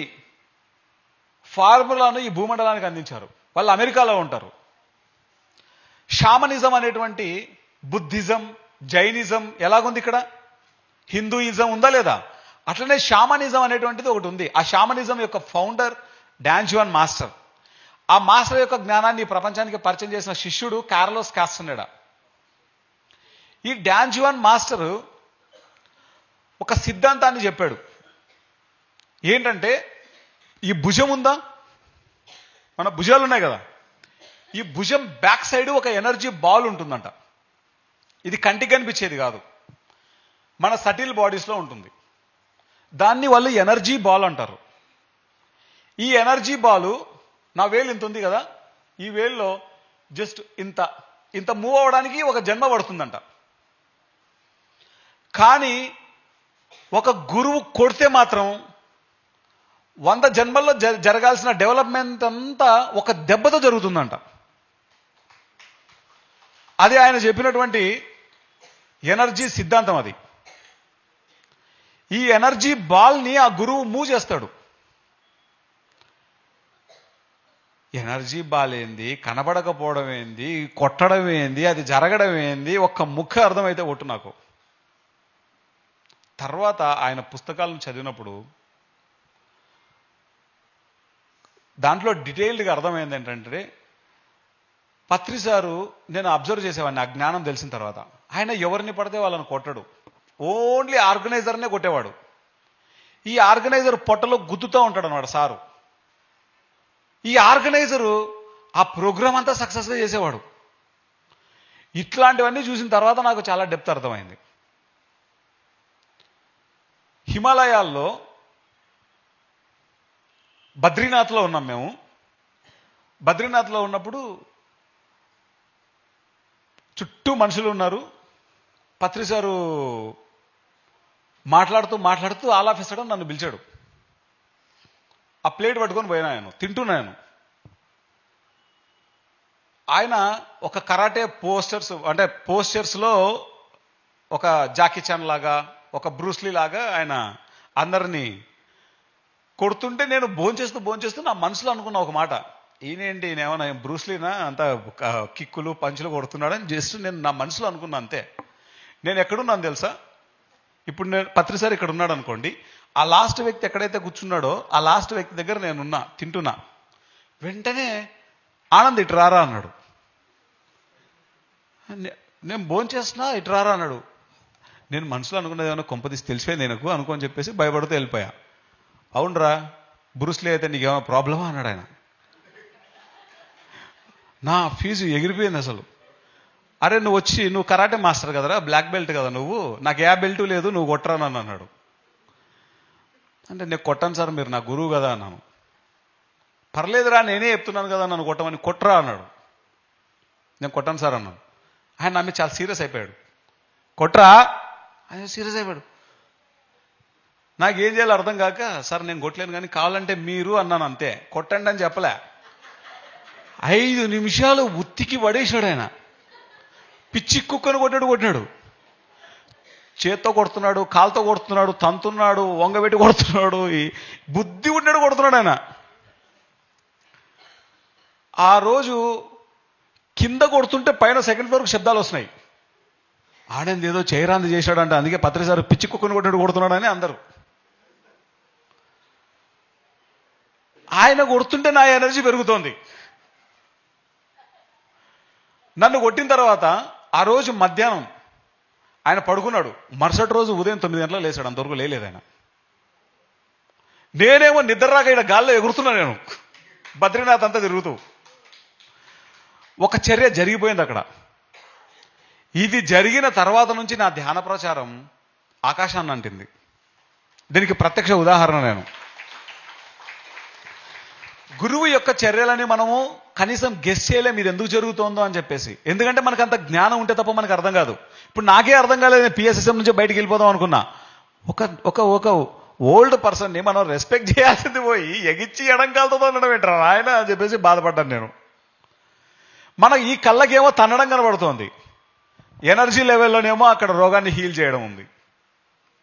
ఫార్ములాను ఈ భూమండలానికి అందించారు. వాళ్ళు అమెరికాలో ఉంటారు. షామనిజం అనేటువంటి బుద్ధిజం, జైనిజం ఎలాగుంది ఇక్కడ? హిందూయిజం ఉందా లేదా? అట్లనే షామనిజం అనేటువంటిది ఒకటి ఉంది. ఆ షామనిజం యొక్క ఫౌండర్ డాన్ జువాన్ మాస్టర్. ఆ మాస్టర్ యొక్క జ్ఞానాన్ని ఈ ప్రపంచానికి పరిచయం చేసిన శిష్యుడు కార్లోస్ కాస్టనెడా. ఈ డాన్ జువాన్ మాస్టర్ ఒక సిద్ధాంతాన్ని చెప్పాడు. ఏంటంటే, ఈ భుజం ఉందా, మన భుజాలు ఉన్నాయి కదా, ఈ భుజం బ్యాక్ సైడ్ ఒక ఎనర్జీ బాల్ ఉంటుందంట. ఇది కంటికి కనిపించేది కాదు, మన సటిల్ బాడీస్లో ఉంటుంది. దాన్ని వాళ్ళు ఎనర్జీ బాల్ అంటారు. ఈ ఎనర్జీ బాలు, నా వేలు ఇంత ఉంది కదా, ఈ వేలులో జస్ట్ ఇంత ఇంత మూవ్ అవ్వడానికి ఒక జన్మ పడుతుందంట. కానీ ఒక గురువు కొడితే మాత్రం 100 జన్మల్లో జరగాల్సిన డెవలప్మెంట్ అంతా ఒక దెబ్బతో జరుగుతుందంట. అది ఆయన చెప్పినటువంటి ఎనర్జీ సిద్ధాంతం. అది ఈ ఎనర్జీ బాల్ని ఆ గురువు మూవ్ చేస్తాడు. ఎనర్జీ బాల్ ఏంది, కనబడకపోవడం ఏంది, కొట్టడం ఏంది, అది జరగడం ఏంది, ఒక్క ముక్క అర్థమైతే ఒట్టు నాకు. తర్వాత ఆయన పుస్తకాలను చదివినప్పుడు దాంట్లో డీటెయిల్డ్గా అర్థమైంది ఏంటంటే, పత్రి సారు, నేను అబ్జర్వ్ చేసేవాడిని ఆ జ్ఞానం తెలిసిన తర్వాత, ఆయన ఎవరిని పడితే వాళ్ళని కొట్టడు, ఓన్లీ ఆర్గనైజర్నే కొట్టేవాడు. ఈ ఆర్గనైజర్ పొట్టలో గుద్దుతూ ఉంటాడు అన్నమాట సారు. ఈ ఆర్గనైజరు ఆ ప్రోగ్రామ్ అంతా సక్సెస్గా చేసేవాడు. ఇట్లాంటివన్నీ చూసిన తర్వాత నాకు చాలా డెప్త్ అర్థమైంది. హిమాలయాల్లో బద్రీనాథ్లో ఉన్నాం మేము. బద్రీనాథ్లో ఉన్నప్పుడు చుట్టూ మనుషులు ఉన్నారు. పత్రి సారు మాట్లాడుతూ ఆల్ ఆఫ్ ఎ సడన్ నన్ను పిలిచాడు. ఆ ప్లేట్ పట్టుకొని పోయినా, నేను తింటున్నాను. ఆయన ఒక కరాటే పోస్టర్స్లో ఒక జాకీ చాన్ లాగా, ఒక బ్రూస్లీ లాగా ఆయన అందరినీ కొడుతుంటే, నేను భోంచేస్తూ నా మనసులో అనుకున్న ఒక మాట, ఈయనేంటి నేనేమన్నా బ్రూస్లీనా అంత కిక్కులు పంచులు కొడుతున్నాడని జస్ట్ నేను నా మనసులో అనుకున్నా అంతే. నేను ఎక్కడున్నాను తెలుసా? ఇప్పుడు నేను పత్రిసారి ఇక్కడ ఉన్నాడు అనుకోండి, ఆ లాస్ట్ వ్యక్తి ఎక్కడైతే కూర్చున్నాడో ఆ లాస్ట్ వ్యక్తి దగ్గర నేనున్నా, తింటున్నా. వెంటనే ఆనంద్ ఇటు రారా అన్నాడు. నేను భోంచేస్తున్నా, ఇటు రారా అన్నాడు. నేను మనసులో అనుకున్నది ఏమన్నా కొంపదీసి తెలిసిపోయింది నాకు అనుకోని చెప్పేసి భయపడుతూ వెళ్ళిపోయా. అవునరా బ్రూస్లీ అయితే నీకేమైనా ప్రాబ్లమా అన్నాడు ఆయన. నా ఫీజు ఎగిరిపోయింది అసలు. అరే నువ్వు కరాటే మాస్టర్ కదరా, బ్లాక్ బెల్ట్ కదా నువ్వు, నాకు ఏ బెల్ట్ లేదు, నువ్వు కొట్టరా నన్ను అన్నాడు. అంటే నేను కొట్టాను సార్, మీరు నా గురువు కదా అన్నాను. పర్లేదురా నేనే చెప్తున్నాను కదా నన్ను కొట్టమని, కొట్టరా అన్నాడు. నేను కొట్టాను సార్ అన్నాను. ఆయన నా మీద చాలా సీరియస్ అయిపోయాడు. కొట్రా ఆయన సీరియస్ అయిపోయాడు. నాకేం చేయాలో అర్థం కాక, సార్ నేను కొట్టలేను కానీ కావాలంటే మీరు అన్నాను, అంతే, కొట్టండి అని చెప్పలే. 5 నిమిషాలు ఉత్తికి పడేశాడు ఆయన. పిచ్చి కుక్కను కొట్టాడు. చేత్తో కొడుతున్నాడు, కాలుతో కొడుతున్నాడు, తంతున్నాడు, వంగబెట్టి కొడుతున్నాడు, ఈ బుద్ధి ఉన్నాడు కొడుతున్నాడు ఆయన. ఆ రోజు కింద కొడుతుంటే పైన సెకండ్ ఫ్లోర్కి శబ్దాలు వస్తున్నాయి. ఆనంద్ ఏదో చేయరాంది చేశాడంట, అందుకే పత్రిసారి పిచ్చి కుక్కను కొడుతున్నాడని అందరూ. ఆయన కొడుతుంటే నా ఎనర్జీ పెరుగుతోంది. నన్ను కొట్టిన తర్వాత ఆ రోజు మధ్యాహ్నం ఆయన పడుకున్నాడు. మరుసటి రోజు ఉదయం 9 గంటలకు లేచాడు. అంతవరకు లేలేదు ఆయన. నేనేమో నిద్ర రాక ఇక్కడ గాల్లో ఎగురుతున్నా, నేను బద్రీనాథ్ అంతా తిరుగుతూ. ఒక చర్య జరిగిపోయింది అక్కడ. ఇది జరిగిన తర్వాత నుంచి నా ధ్యాన ప్రచారం ఆకాశాన్ని అంటింది. దీనికి ప్రత్యక్ష ఉదాహరణ నేను. గురువు యొక్క చర్యలని మనము కనీసం గెస్ చేయలేం ఇది ఎందుకు జరుగుతోందో అని చెప్పేసి. ఎందుకంటే మనకు అంత జ్ఞానం ఉంటే తప్ప మనకు అర్థం కాదు. ఇప్పుడు నాకే అర్థం కాలేదు, నేను పిఎస్ఎస్ఎం నుంచి బయటికి వెళ్ళిపోదాం అనుకున్నా. ఒక ఓల్డ్ పర్సన్ని మనం రెస్పెక్ట్ చేయాల్సింది పోయి ఎగిచ్చి ఎడంకాలతో అనడం ఏంటారా ఆయన అని చెప్పేసి బాధపడ్డాను నేను. మన ఈ కళ్ళకేమో తన్నడం కనబడుతోంది, ఎనర్జీ లెవెల్లోనేమో అక్కడ రోగాన్ని హీల్ చేయడం ఉంది.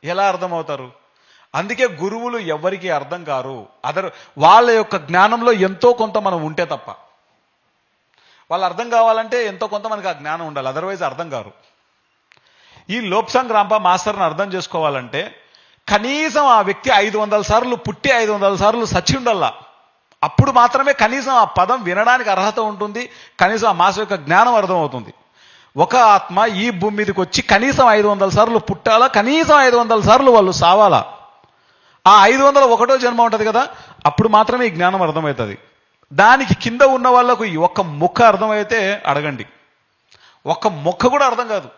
ఎలా అర్థమవుతారు? అందుకే గురువులు ఎవరికి అర్థం కారు. వాళ్ళ యొక్క జ్ఞానంలో ఎంతో కొంత మనం ఉంటే తప్ప. వాళ్ళు అర్థం కావాలంటే ఎంతో కొంత మనకు ఆ జ్ఞానం ఉండాలి, అదర్వైజ్ అర్థం కారు. ఈ లోప్సాంగ్ రాంపా మాస్టర్ని అర్థం చేసుకోవాలంటే కనీసం ఆ వ్యక్తి 500 సార్లు పుట్టి 500 సార్లు సచ్చి ఉండాలా. అప్పుడు మాత్రమే కనీసం ఆ పదం వినడానికి అర్హత ఉంటుంది, కనీసం ఆ మాస్టర్ యొక్క జ్ఞానం అర్థమవుతుంది. ఒక ఆత్మ ఈ భూమి మీదకి వచ్చి కనీసం 500 సార్లు పుట్టాలా, కనీసం 500 సార్లు వాళ్ళు సావాలా. ఆ 501వ జన్మ ఉంటుంది కదా, అప్పుడు మాత్రమే ఈ జ్ఞానం అర్థమవుతుంది. దానికి కింద ఉన్న వాళ్ళకు ఈ ఒక్క ముక్క అర్థమైతే అడగండి. ఒక్క ముక్క కూడా అర్థం కాదు.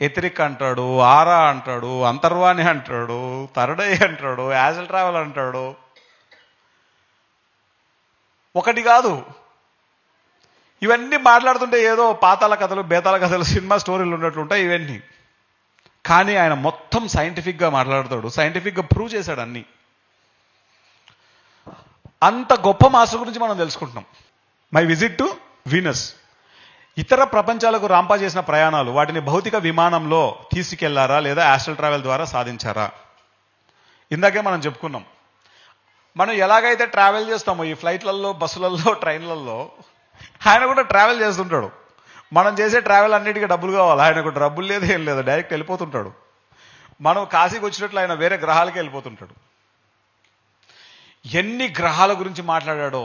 ఎథరిక్ అంటాడు, ఆరా అంటాడు, అంతర్వాణి అంటాడు, థర్డ్ ఐ అంటాడు, యాజల్ ట్రావెల్ అంటాడు. ఒకటి కాదు, ఇవన్నీ మాట్లాడుతుంటే ఏదో పాతాల కథలు, బేతాల కథలు, సినిమా స్టోరీలు ఉన్నట్లుంటాయి ఇవన్నీ. కానీ ఆయన మొత్తం సైంటిఫిక్గా మాట్లాడతాడు, సైంటిఫిక్గా ప్రూవ్ చేశాడు అన్ని. అంత గొప్ప మాస్టర్ గురించి మనం తెలుసుకుంటున్నాం. My visit to Venus. ఇతర ప్రపంచాలకు రాంపా చేసిన ప్రయాణాలు, వాటిని భౌతిక విమానంలో తీసుకెళ్లారా లేదా ఆస్ట్రల్ ట్రావెల్ ద్వారా సాధించారా? ఇందాకే మనం చెప్పుకున్నాం. మనం ఎలాగైతే ట్రావెల్ చేస్తామో ఈ ఫ్లైట్లలో, బస్సులలో, ట్రైన్లలో, ఆయన కూడా ట్రావెల్ చేస్తుంటాడు. మనం చేసే ట్రావెల్ అన్నిటికీ డబ్బులు కావాలి, ఆయనకు డబ్బులు లేదు, ఏం లేదు, డైరెక్ట్ వెళ్ళిపోతుంటాడు. మనం కాశీకి వచ్చినట్లు ఆయన వేరే గ్రహాలకి వెళ్ళిపోతుంటాడు. ఎన్ని గ్రహాల గురించి మాట్లాడాడో,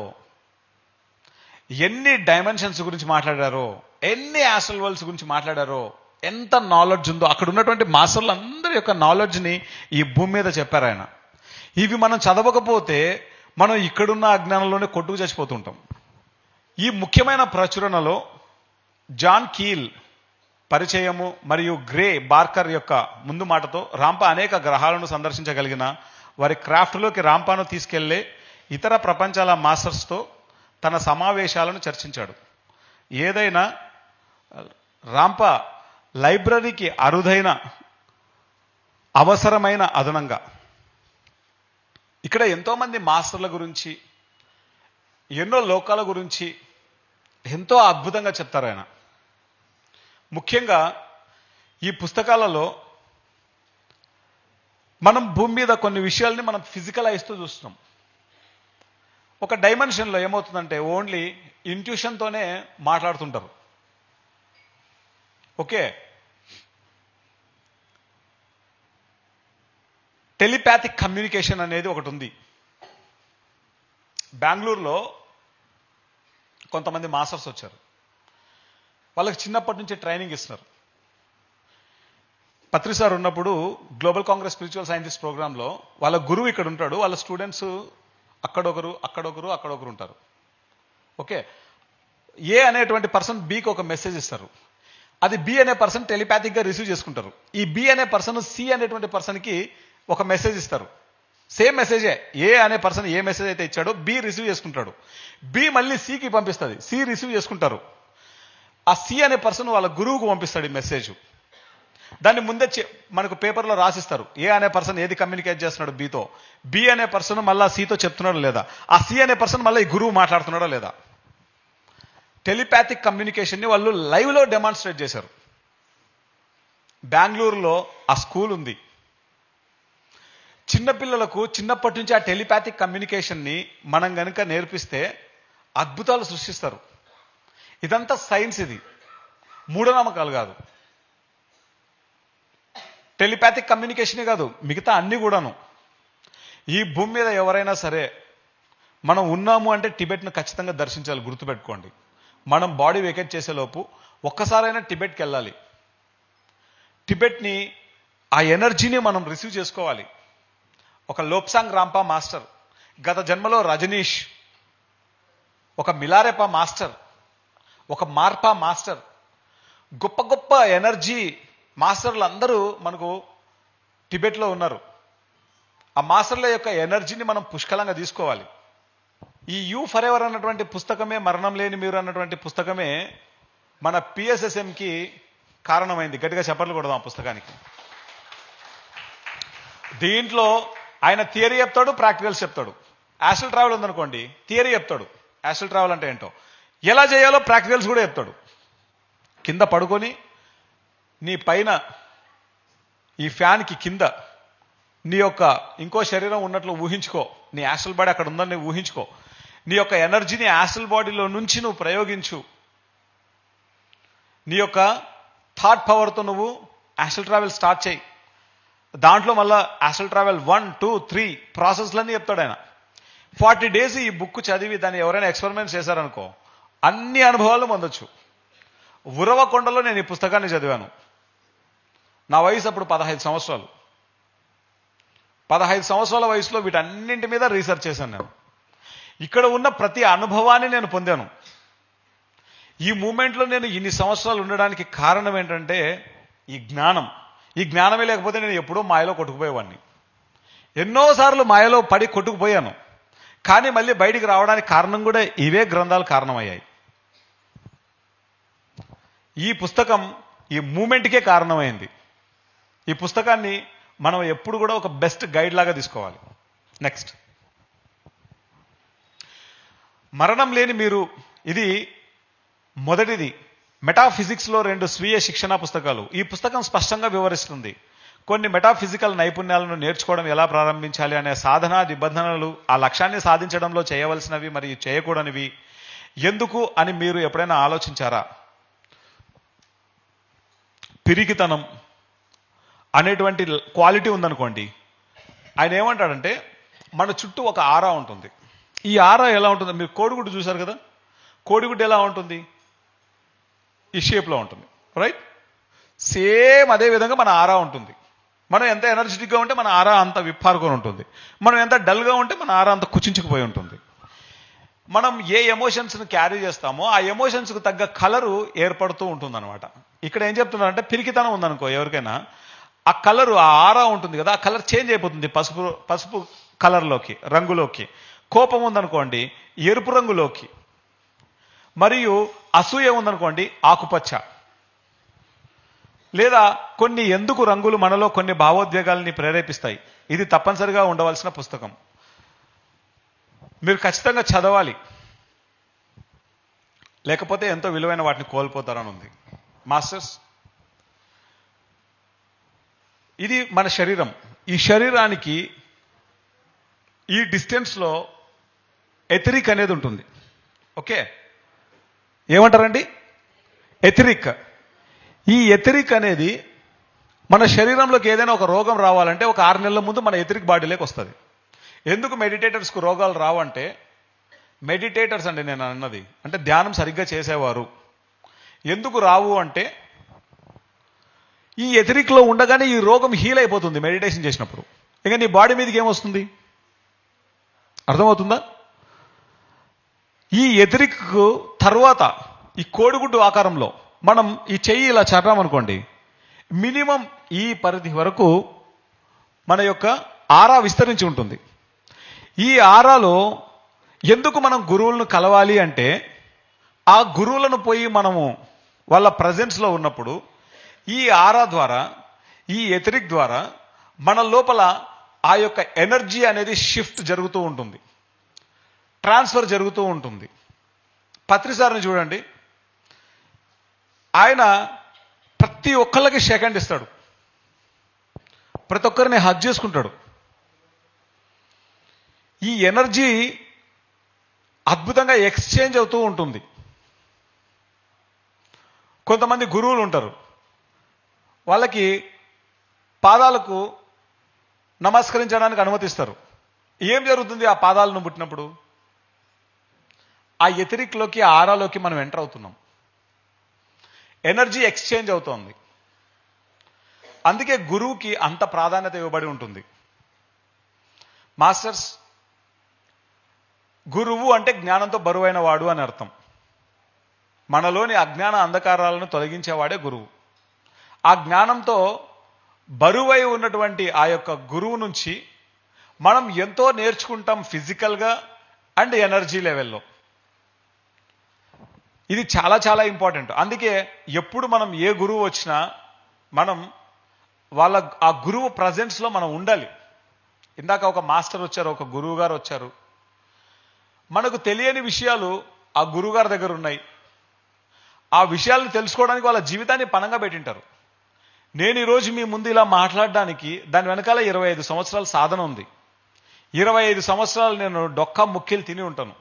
ఎన్ని డైమెన్షన్స్ గురించి మాట్లాడారో, ఎన్ని ఆస్ట్రల్ వరల్డ్స్ గురించి మాట్లాడారో, ఎంత నాలెడ్జ్ ఉందో. అక్కడ ఉన్నటువంటి మాస్టర్లు అందరి యొక్క నాలెడ్జ్ని ఈ భూమి మీద చెప్పారు ఆయన. ఇవి మనం చదవకపోతే మనం ఇక్కడున్న అజ్ఞానంలోనే కొట్టుకు చచ్చిపోతుంటాం. ఈ ముఖ్యమైన ప్రచురణలో జాన్ కీల్ పరిచయము మరియు గ్రే బార్కర్ యొక్క ముందు మాటతో రాంపా అనేక గ్రహాలను సందర్శించగలిగిన వారి క్రాఫ్ట్లోకి రాంపాను తీసుకెళ్లే ఇతర ప్రపంచాల మాస్టర్స్తో తన సమావేశాలను చర్చించాడు. ఏదైనా రాంపా లైబ్రరీకి అరుదైన అవసరమైన అదనంగా. ఇక్కడ ఎంతోమంది మాస్టర్ల గురించి, ఎన్నో లోకాల గురించి ఎంతో అద్భుతంగా చెప్తారు ఆయన. ముఖ్యంగా ఈ పుస్తకాలలో మనం భూమి మీద కొన్ని విషయాల్ని మనం ఫిజికలైజ్తో చూస్తున్నాం. ఒక డైమెన్షన్లో ఏమవుతుందంటే ఓన్లీ ఇంట్యూషన్తోనే మాట్లాడుతుంటారు. ఓకే, టెలిపాథిక్ కమ్యూనికేషన్ అనేది ఒకటి ఉంది. బెంగళూరులో కొంతమంది మాస్టర్స్ వచ్చారు. వాళ్ళకి చిన్నప్పటి నుంచి ట్రైనింగ్ ఇస్తున్నారు. పత్రి సార్ ఉన్నప్పుడు గ్లోబల్ కాంగ్రెస్ స్పిరిచువల్ సైంటిస్ట్ ప్రోగ్రాంలో వాళ్ళ గురువు ఇక్కడ ఉంటాడు, వాళ్ళ స్టూడెంట్స్ అక్కడొకరు ఉంటారు. ఓకే, ఏ అనేటువంటి పర్సన్ బికి ఒక మెసేజ్ ఇస్తారు. అది బి అనే పర్సన్ టెలిపాథిక్గా రిసీవ్ చేసుకుంటారు. ఈ బి అనే పర్సన్ సి అనేటువంటి పర్సన్కి ఒక మెసేజ్ ఇస్తారు. సేమ్ మెసేజే, ఏ అనే పర్సన్ ఏ మెసేజ్ అయితే ఇచ్చాడో బి రిసీవ్ చేసుకుంటాడు. బి మళ్ళీ సికి పంపిస్తుంది, సి రిసీవ్ చేసుకుంటారు. ఆ సి అనే పర్సన్ వాళ్ళ గురువుకు పంపిస్తాడు ఈ మెసేజ్. దాన్ని ముందే మనకు పేపర్లో రాసిస్తారు, ఏ అనే పర్సన్ ఏది కమ్యూనికేట్ చేస్తున్నాడు బితో, బి అనే పర్సన్ మళ్ళీ సితో చెప్తున్నాడు లేదా, ఆ సి అనే పర్సన్ మళ్ళీ ఈ గురువు మాట్లాడుతున్నాడో లేదా. టెలిపాథిక్ కమ్యూనికేషన్ని వాళ్ళు లైవ్లో డెమాన్స్ట్రేట్ చేశారు. బెంగళూరులో ఆ స్కూల్ ఉంది. చిన్నపిల్లలకు చిన్నప్పటి నుంచి ఆ టెలిపాథిక్ కమ్యూనికేషన్ని మనం గనుక నేర్పిస్తే అద్భుతాలు సృష్టిస్తారు. ఇదంతా సైన్స్, ఇది మూఢనమ్మకాలు కాదు. టెలిపాథిక్ కమ్యూనికేషనే కాదు, మిగతా అన్ని కూడాను. ఈ భూమి మీద ఎవరైనా సరే మనం ఉన్నాము అంటే టిబెట్ను ఖచ్చితంగా దర్శించాలి, గుర్తుపెట్టుకోండి. మనం బాడీ వేకేట్ చేసేలోపు ఒక్కసారైనా టిబెట్కి వెళ్ళాలి. టిబెట్ని ఆ ఎనర్జీని మనం రిసీవ్ చేసుకోవాలి. ఒక లోప్సాంగ్ రాంపా మాస్టర్, గత జన్మలో రజనీష్, ఒక మిలారెపా మాస్టర్, ఒక మార్పా మాస్టర్, గొప్ప గొప్ప ఎనర్జీ మాస్టర్లు అందరూ మనకు టిబెట్లో ఉన్నారు. ఆ మాస్టర్ల యొక్క ఎనర్జీని మనం పుష్కలంగా తీసుకోవాలి. ఈ యూ ఫర్ ఎవర్ అన్నటువంటి పుస్తకమే, మరణం లేని మీరు అన్నటువంటి పుస్తకమే మన పిఎస్ఎస్ఎంకి కారణమైంది. గట్టిగా చప్పట్లు కొడదాం ఆ పుస్తకానికి. దీంట్లో ఆయన థియరీ చెప్తాడు, ప్రాక్టికల్స్ చెప్తాడు. యాస్ట్రల్ ట్రావెల్ ఉందనుకోండి, థియరీ చెప్తాడు, యాస్ట్రల్ ట్రావెల్ అంటే ఏంటో, ఎలా చేయాలో ప్రాక్టికల్స్ కూడా చెప్తాడు. కింద పడుకొని నీ పైన ఈ ఫ్యాన్కి కింద నీ యొక్క ఇంకో శరీరం ఉన్నట్లు ఊహించుకో, నీ యాస్ట్రల్ బాడీ అక్కడ ఉందని ఊహించుకో, నీ యొక్క ఎనర్జీని యాస్ట్రల్ బాడీలో నుంచి నువ్వు ప్రయోగించు, నీ యొక్క థాట్ పవర్తో నువ్వు యాస్ట్రల్ ట్రావెల్ స్టార్ట్ చేయి. దాంట్లో మళ్ళా యాస్ట్రల్ ట్రావెల్ 1, 2, 3 ప్రాసెస్లన్నీ చెప్తాడు ఆయన. 40 days ఈ బుక్ చదివి దాన్ని ఎవరైనా ఎక్స్పెరిమెంట్స్ చేశారనుకో, అన్ని అనుభవాలు పొందొచ్చు. ఉరవకొండలో నేను ఈ పుస్తకాన్ని చదివాను. నా వయసు అప్పుడు 15 సంవత్సరాలు. 15 సంవత్సరాల వయసులో వీటన్నింటి మీద రీసెర్చ్ చేశాను నేను. ఇక్కడ ఉన్న ప్రతి అనుభవాన్ని నేను పొందాను. ఈ మూమెంట్లో నేను ఇన్ని సంవత్సరాలు ఉండడానికి కారణం ఏంటంటే ఈ జ్ఞానం. ఈ జ్ఞానమే లేకపోతే నేను ఎప్పుడో మాయలో కొట్టుకుపోయేవాడిని. ఎన్నోసార్లు మాయలో పడి కొట్టుకుపోయాను. కానీ మళ్ళీ బయటికి రావడానికి కారణం కూడా ఇవే గ్రంథాలు కారణమయ్యాయి. ఈ పుస్తకం ఈ మూమెంట్కే కారణమైంది. ఈ పుస్తకాన్ని మనం ఎప్పుడు కూడా ఒక బెస్ట్ గైడ్ లాగా తీసుకోవాలి. నెక్స్ట్, మరణం లేని మీరు, ఇది మొదటిది. మెటాఫిజిక్స్లో 2 స్వీయ శిక్షణ పుస్తకాలు. ఈ పుస్తకం స్పష్టంగా వివరిస్తుంది కొన్ని మెటాఫిజికల్ నైపుణ్యాలను నేర్చుకోవడం ఎలా ప్రారంభించాలి అనే సాధనా నిబంధనలు, ఆ లక్ష్యాన్ని సాధించడంలో చేయవలసినవి మరియు చేయకూడనివి ఎందుకు అని మీరు ఎప్పుడైనా ఆలోచించారా? పిరికితనం అనేటువంటి క్వాలిటీ ఉందనుకోండి, ఆయన ఏమంటాడంటే మన చుట్టూ ఒక ఆరా ఉంటుంది. ఈ ఆరా ఎలా ఉంటుంది? మీరు కోడిగుడ్డు చూశారు కదా, కోడిగుడ్డు ఎలా ఉంటుంది? ఈ షేప్లో ఉంటుంది, రైట్? సేమ్ అదే విధంగా మన ఆరా ఉంటుంది. మనం ఎంత ఎనర్జెటిక్గా ఉంటే మన ఆరా అంత విప్పారుకొని ఉంటుంది. మనం ఎంత డల్గా ఉంటే మన ఆరా అంత కుచించుకుపోయి ఉంటుంది. మనం ఏ ఎమోషన్స్ని క్యారీ చేస్తామో ఆ ఎమోషన్స్కు తగ్గ కలరు ఏర్పడుతూ ఉంటుందన్నమాట. ఇక్కడ ఏం చెప్తున్నారంటే పిరికితనం ఉందనుకో ఎవరికైనా, ఆ కలరు, ఆ ఆరా ఉంటుంది కదా, ఆ కలర్ చేంజ్ అయిపోతుంది పసుపు కలర్లోకి, రంగులోకి. కోపం ఉందనుకోండి ఎరుపు రంగులోకి, మరియు అసూయ ఉందనుకోండి ఆకుపచ్చ. లేదా కొన్ని ఎందుకు రంగులు మనలో కొన్ని భావోద్వేగాల్ని ప్రేరేపిస్తాయి. ఇది తప్పనిసరిగా ఉండవలసిన పుస్తకం, మీరు ఖచ్చితంగా చదవాలి. లేకపోతే ఎంతో విలువైన వాటిని కోల్పోతారని ఉంది. మాస్టర్స్, ఇది మన శరీరం. ఈ శరీరానికి ఈ డిస్టెన్స్లో ఎథరిక్ అనేది ఉంటుంది. ఓకే, ఏమంటారండి? ఎథరిక్. ఈ ఎథరిక్ అనేది మన శరీరంలోకి ఏదైనా ఒక రోగం రావాలంటే ఒక 6 నెలల ముందు మన ఎథరిక్ బాడీలోకి వస్తుంది. ఎందుకు మెడిటేటర్స్కు రోగాలు రావంటే, మెడిటేటర్స్ అండి నేను అన్నది, అంటే ధ్యానం సరిగ్గా చేసేవారు ఎందుకు రావు అంటే, ఈ ఎథరిక్లో ఉండగానే ఈ రోగం హీల్ అయిపోతుంది మెడిటేషన్ చేసినప్పుడు. ఇక నీ బాడీ మీదకి ఏమొస్తుంది? అర్థమవుతుందా? ఈ ఎథరిక్ తర్వాత ఈ కోడిగుడ్డు ఆకారంలో మనం ఈ చెయ్యి ఇలా చర్రామనుకోండి, మినిమం ఈ పరిధి వరకు మన యొక్క ఆరా విస్తరించి ఉంటుంది. ఈ ఆరాలో ఎందుకు మనం గురువులను కలవాలి అంటే, ఆ గురువులను పోయి మనము వాళ్ళ ప్రజెన్స్లో ఉన్నప్పుడు ఈ ఆరా ద్వారా, ఈ ఎథరిక్ ద్వారా మన లోపల ఆ యొక్క ఎనర్జీ అనేది షిఫ్ట్ జరుగుతూ ఉంటుంది, ట్రాన్స్ఫర్ జరుగుతూ ఉంటుంది. పత్రిసారిని చూడండి, ఆయన ప్రతి ఒక్కళ్ళకి సెకండ్ ఇస్తాడు, ప్రతి ఒక్కరిని హగ్ చేసుకుంటాడు. ఈ ఎనర్జీ అద్భుతంగా ఎక్స్చేంజ్ అవుతూ ఉంటుంది. కొంతమంది గురువులు ఉంటారు, వాళ్ళకి పాదాలకు నమస్కరించడానికి అనుమతిస్తారు. ఏం జరుగుతుంది ఆ పాదాలను పుట్టినప్పుడు? ఆ ఎథరిక్లోకి, ఆ ఆరాలోకి మనం ఎంటర్ అవుతున్నాం, ఎనర్జీ ఎక్స్చేంజ్ అవుతోంది. అందుకే గురువుకి అంత ప్రాధాన్యత ఇవ్వబడి ఉంటుంది. మాస్టర్స్, గురువు అంటే జ్ఞానంతో బరువైన వాడు అని అర్థం. మనలోని అజ్ఞాన అంధకారాలను తొలగించేవాడే గురువు. ఆ జ్ఞానంతో బరువై ఉన్నటువంటి ఆ యొక్క గురువు నుంచి మనం ఎంతో నేర్చుకుంటాం, ఫిజికల్గా అండ్ ఎనర్జీ లెవెల్లో. ఇది చాలా చాలా ఇంపార్టెంట్. అందుకే ఎప్పుడు మనం ఏ గురువు వచ్చినా మనం ఆ గురువు ప్రజెన్స్లో మనం ఉండాలి. ఇందాక ఒక మాస్టర్ వచ్చారు, ఒక గురువు గారు వచ్చారు, మనకు తెలియని విషయాలు ఆ గురువు గారి దగ్గర ఉన్నాయి. ఆ విషయాలను తెలుసుకోవడానికి వాళ్ళ జీవితాన్ని పణంగా పెట్టింటారు. నేను ఈరోజు మీ ముందు ఇలా మాట్లాడడానికి దాని వెనకాల 25 సంవత్సరాల సాధన ఉంది. 25 సంవత్సరాలు నేను డొక్కా ముక్కిలు తిని ఉంటాను.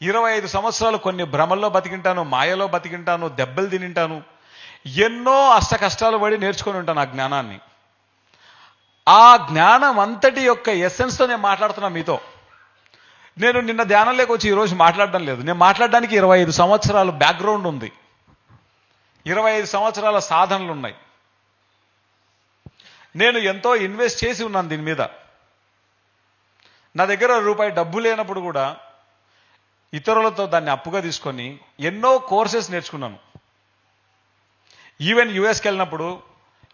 25 సంవత్సరాలు కొన్ని భ్రమల్లో బతికింటాను, మాయలో బతికింటాను, దెబ్బలు తినింటాను, ఎన్నో అష్ట కష్టాలు పడి నేర్చుకొని ఉంటాను ఆ జ్ఞానాన్ని. ఆ జ్ఞానం అంతటి యొక్క ఎసెన్స్తో నేను మాట్లాడుతున్నా మీతో. నేను నిన్న ధ్యానంలోకి వచ్చి ఈరోజు మాట్లాడడం లేదు. నేను మాట్లాడడానికి 25 సంవత్సరాలు బ్యాక్గ్రౌండ్ ఉంది, 25 సంవత్సరాల సాధనలు ఉన్నాయి. నేను ఎంతో ఇన్వెస్ట్ చేసి ఉన్నాను దీని మీద. నా దగ్గర రూపాయి డబ్బు లేనప్పుడు కూడా ఇతరులతో దాన్ని అప్పుగా తీసుకొని ఎన్నో కోర్సెస్ నేర్చుకున్నాను. ఈవెన్ యుఎస్కి వెళ్ళినప్పుడు